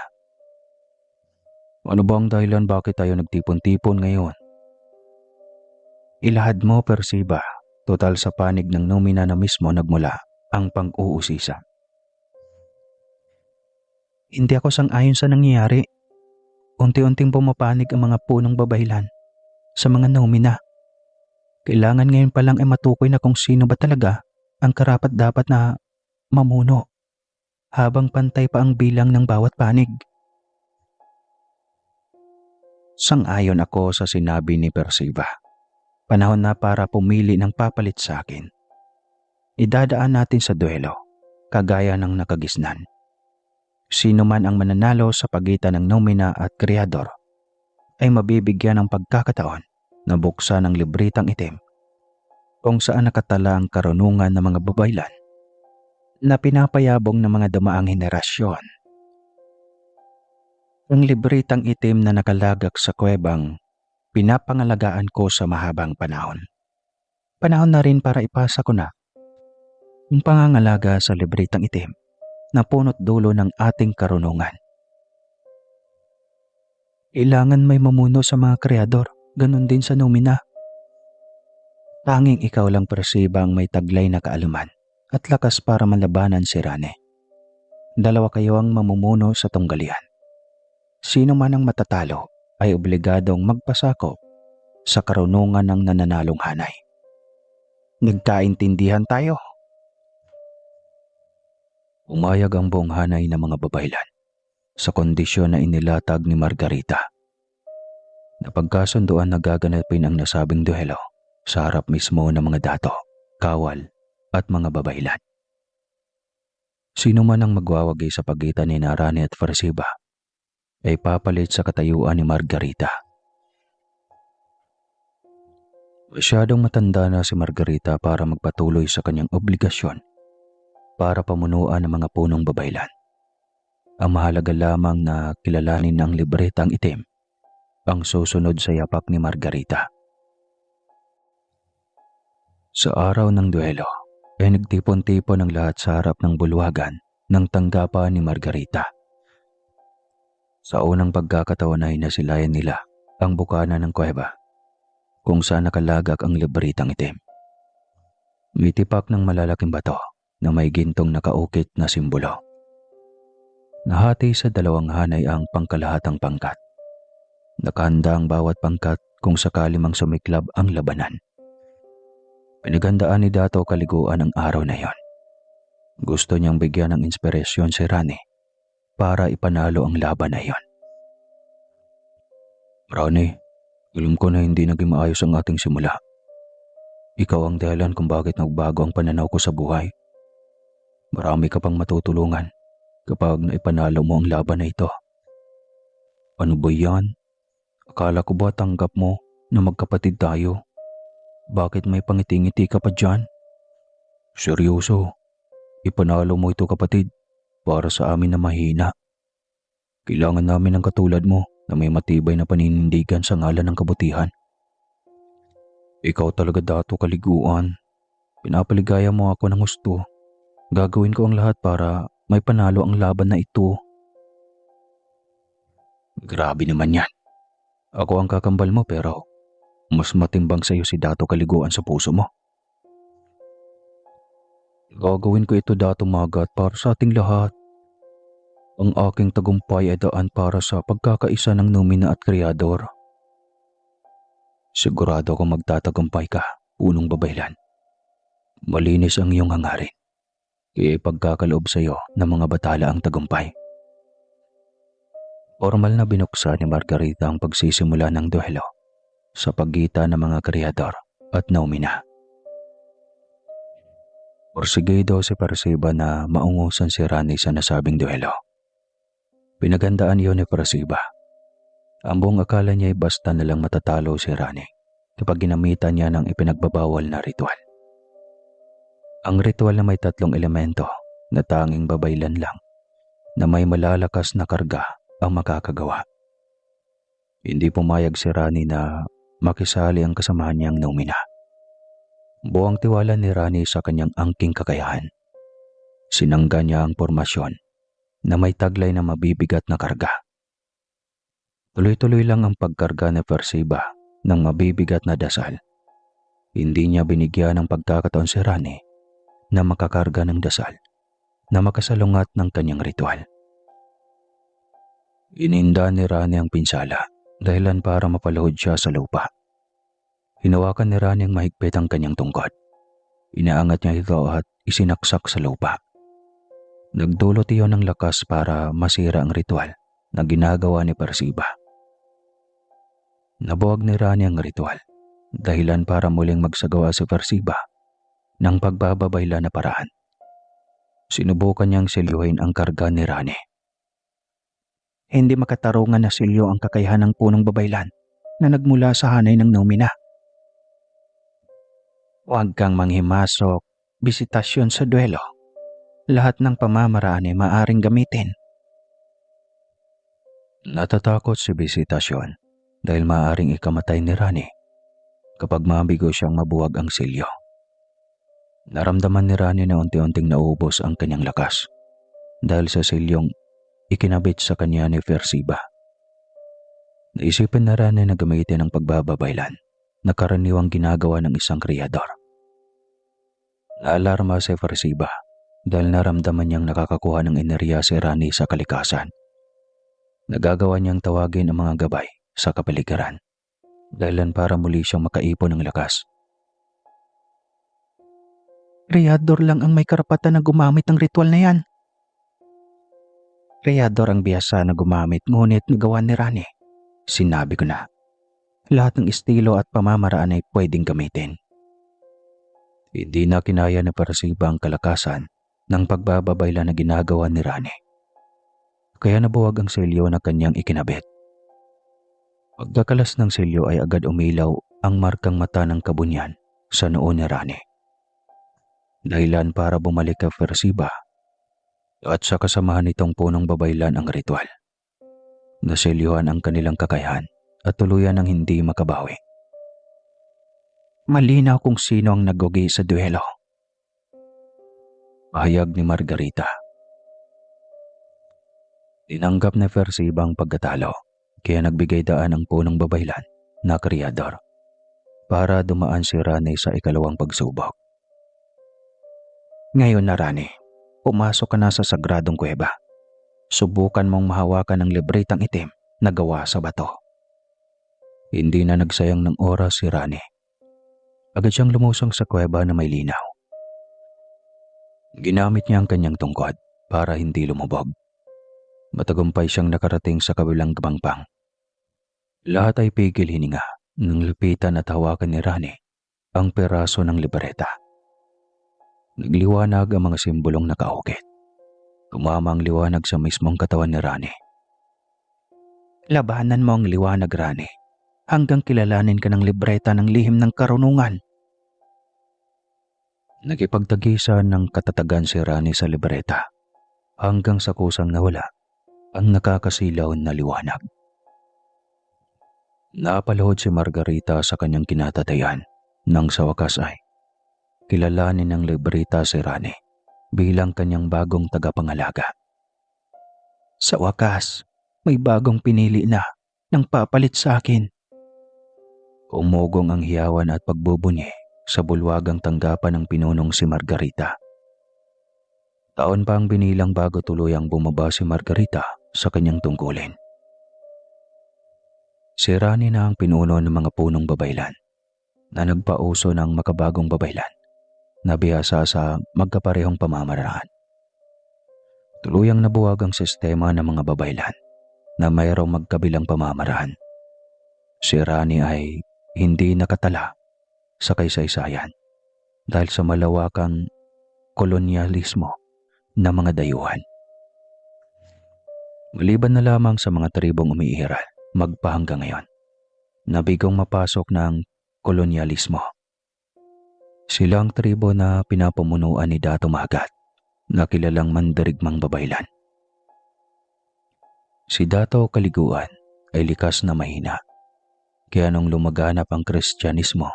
Ano ba ang dahilan bakit tayo nagtipon-tipon ngayon? Ilahad mo, Persiba. Total sa panig ng nomina na mismo nagmula ang pang-uusisa. Hindi ako sang-ayon sa nangyayari. Unti-unting pumapanig ang mga punong babaylan sa mga nomina. Kailangan ngayon pa lang ay matukoy na kung sino ba talaga ang karapat-dapat na mamuno habang pantay pa ang bilang ng bawat panig. Sang-ayon ako sa sinabi ni Persiba. Panahon na para pumili ng papalit sa akin. Idadaan natin sa duelo, kagaya ng nakagisnan. Sino man ang mananalo sa pagitan ng nomina at kreador ay mabibigyan ng pagkakataon na buksan ang libritang itim kung saan nakatala ang karunungan ng mga babaylan na pinapayabong ng mga dumaang henerasyon. Ang libritang itim na nakalagak sa kuwebang pinapangalagaan ko sa mahabang panahon. Panahon na rin para ipasa ko na ang pangangalaga sa libritang itim na punot dulo ng ating karunungan. Kailangan may mamuno sa mga kreador, ganun din sa nomina. Tanging ikaw lang, Persiba, ang may taglay na kaalaman at lakas para malabanan si Rane. Dalawa kayo ang mamumuno sa tunggalian. Sino man ang matatalo ay obligadong magpasakop sa karunungan ng nananalong hanay. Nagkaintindihan tayo? Umayag ang buong hanay ng mga babaylan sa kondisyon na inilatag ni Margarita. Napagkasunduan na gaganapin ang nasabing duelo sa harap mismo ng mga dato, kawal at mga babaylan. Sino man ang magwawagi sa pagitan ni Rani at Persiba ay papalit sa katayuan ni Margarita. Masyadong matanda na si Margarita para magpatuloy sa kanyang obligasyon para pamunuan ng mga punong babaylan. Ang mahalaga lamang na kilalanin ng libretang itim ang susunod sa yapak ni Margarita. Sa araw ng duelo ay nagtipon-tipon ang lahat sa harap ng bulwagan ng tanggapan ni Margarita. Sa unang pagkakataon ay nasilayan nila ang bukana ng kuweba kung saan nakalagak ang libretang itim. May tipak ng malalaking bato na may gintong nakaukit na simbolo. Nahati sa dalawang hanay ang pangkalahatang pangkat. Nakahanda ang bawat pangkat kung sakali mang sumiklab ang labanan. Pinaghandaan ni Dato Kaliguan ang araw na yon. Gusto niyang bigyan ng inspirasyon si Rani para ipanalo ang laban na yon. Rani, alam ko na hindi naging maayos ang ating simula. Ikaw ang dahilan kung bakit nagbago ang pananaw ko sa buhay. Marami ka pang matutulungan kapag naipanalo mo ang laban na ito. Ano ba yan? Akala ko ba tanggap mo na magkapatid tayo? Bakit may pangiti-ngiti ka pa dyan? Seryoso, ipanalo mo ito, kapatid, para sa amin na mahina. Kailangan namin ng katulad mo na may matibay na paninindigan sa ngalan ng kabutihan. Ikaw talaga, Dato Kaliguan. Pinapaligaya mo ako ng gusto. Gagawin ko ang lahat para may panalo ang laban na ito. Grabe naman yan. Ako ang kakambal mo pero mas matimbang sa iyo si Dato Kaliguan sa puso mo. Gagawin ko ito, Dato Magat, para sa ating lahat. Ang aking tagumpay ay daan para sa pagkakaisa ng nomina at kreador. Sigurado akong magtatagumpay ka, punong babaylan. Malinis ang iyong hangarin. Kaya ipagkakaloob sa iyo ng mga batala ang tagumpay. Formal na binuksan ni Margarita ang pagsisimula ng duelo sa pagitan ng mga kreador at nomina. Porsigido si Persiba na maungusan si Rani sa nasabing duelo Pinaghandaan iyon ni Persiba. Ang buong akala niya ay basta nalang matatalo si Rani kapag ginamitan niya ng ipinagbabawal na ritual. Ang ritual na may 3 elemento na tanging babaylan lang na may malalakas na karga ang makakagawa. Hindi pumayag si Rani na makisali ang kasamahan niyang Naumina. Buwang tiwala ni Rani sa kanyang angking kakayahan. Sinangga niya ang pormasyon na may taglay na mabibigat na karga. Tuloy-tuloy lang ang pagkarga ni Persiba ng mabibigat na dasal. Hindi niya binigyan ng pagkakataon si Rani na makakarga ng dasal na makasalungat ng kanyang ritual. Ininda ni Rani ang pinsala dahilan para mapalahod siya sa lupa. Hinawakan ni Rani ang mahigpit ang kanyang tungkod. Inaangat niya ito at isinaksak sa lupa. Nagdulot iyon ng lakas para masira ang ritual na ginagawa ni Persiba. Nabuwag ni Rani ang ritual, dahilan para muling magsagawa si Persiba ng pagbababayla na paraan. Sinubukan niyang silyuhin ang karga ni Rani. Hindi makatarungan na silyo ang kakayahan ng punong babaylan na nagmula sa hanay ng Naumina. Huwag kang manghimasok, bisitasyon sa duelo. Lahat ng pamamaraan ay maaring gamitin. Natatakot si bisitasyon dahil maaring ikamatay ni Rani kapag mabigo siyang mabuwag ang silyo. Naramdaman ni Rani na unti-unting naubos ang kanyang lakas dahil sa silyong ikinabit sa kanya ni Persiba. Naisipin na Rani na gamitin ang pagbababaylan na karaniwang ginagawa ng isang kriyador. Naalarma si Persiba dahil naramdaman niyang nakakakuha ng enerhiya si Rani sa kalikasan. Nagagawa niyang tawagin ang mga gabay sa kapaligiran dahilan para muli siyang makaipon ng lakas. Riyador lang ang may karapatan na gumamit ng ritual na yan. Riyador ang biyasa na gumamit ngunit nagawa ni Rani. Sinabi ko na, lahat ng estilo at pamamaraan ay pwedeng gamitin. Hindi na kinaya na Persiba ang kalakasan ng pagbababayla na ginagawa ni Rani. Kaya nabuwag ang selyo na kanyang ikinabit. Pagkakalas ng selyo ay agad umilaw ang markang mata ng kabunyan sa noo ni Rani. Dahilan para bumalik kay Persiba at sa kasamahan nitong punong babaylan ang ritual. Naselyuhan ang kanilang kakayahan at tuluyan ng hindi makabawi. Malinaw kung sino ang nagugi sa duelo. Pahayag ni Margarita. Tinanggap ni Persiba ang pagkatalo kaya nagbigay daan ang punong babaylan na kriyador para dumaan si Rani sa ikalawang pagsubok. Ngayon na Rani, pumasok ka na sa sagradong kuweba. Subukan mong mahawakan ng libretang itim na gawa sa bato. Hindi na nagsayang ng oras si Rani. Agad siyang lumusong sa kuweba na may linaw. Ginamit niya ang kanyang tungkod para hindi lumubog. Matagumpay siyang nakarating sa kabilang gabangpang. Lahat ay pigil hininga nang lupitan at hawakan ni Rani ang peraso ng libreta. Nagliwanag ang mga simbolong nakaukit. Tumama ang liwanag sa mismong katawan ni Rani. Labanan mo ang liwanag, Rani, hanggang kilalanin ka ng libreta ng lihim ng karunungan. Nakipagtagisan ng katatagan si Rani sa libreta hanggang sa kusang nawala ang nakakasilaw na liwanag. Napalahod si Margarita sa kanyang kinatatayan nang sa wakas ay kilalanin ng libreta si Rani bilang kanyang bagong tagapangalaga. Sa wakas, may bagong pinili na ng papalit sa akin. Umugong ang hiyawan at pagbubunyi sa bulwagang tanggapan ng pinunong si Margarita. Taon pa ang binilang bago tuluyang bumaba si Margarita sa kanyang tungkulin. Si Rani na ang pinuno ng mga punong babaylan na nagpauso ng makabagong babaylan na bihasa sa magkaparehong pamamaraan. Tuluyang nabuwag ang sistema ng mga babaylan na mayroong magkabilang pamamaraan. Si Rani ay hindi nakatala sa kaysaysayan dahil sa malawakang kolonyalismo ng mga dayuhan. Maliban na lamang sa mga tribong umiiral, magpahanggang ngayon, nabigong mapasok ng kolonyalismo. Sila ang tribo na pinapumunuan ni Dato Mahagat, na kilalang mandirigmang babaylan. Si Dato Kaliguan ay likas na mahina, kaya nung lumaganap ang Kristyanismo,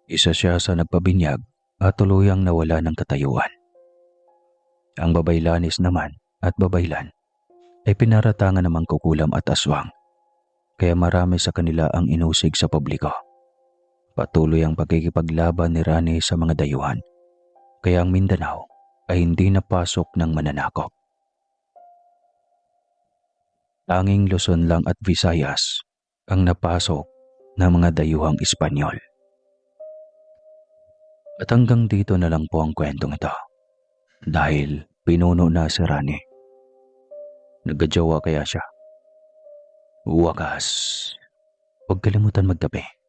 isa siya sa nagpabinyag at tuluyang nawala ng katayuan. Ang babaylanis naman at babaylan ay pinaratangan ng mangkukulam at aswang, kaya marami sa kanila ang inusig sa publiko. Patuloy ang pagkikipaglaban ni Rani sa mga dayuhan, kaya ang Mindanao ay hindi napasok ng mananakop. Tanging Luzon lang at Visayas ang napasok ng mga dayuhang Espanyol. At hanggang dito na lang po ang kwentong ito, dahil pinuno na si Rani. Naggadyawa kaya siya? Wakas, huwag kalimutan magtabi.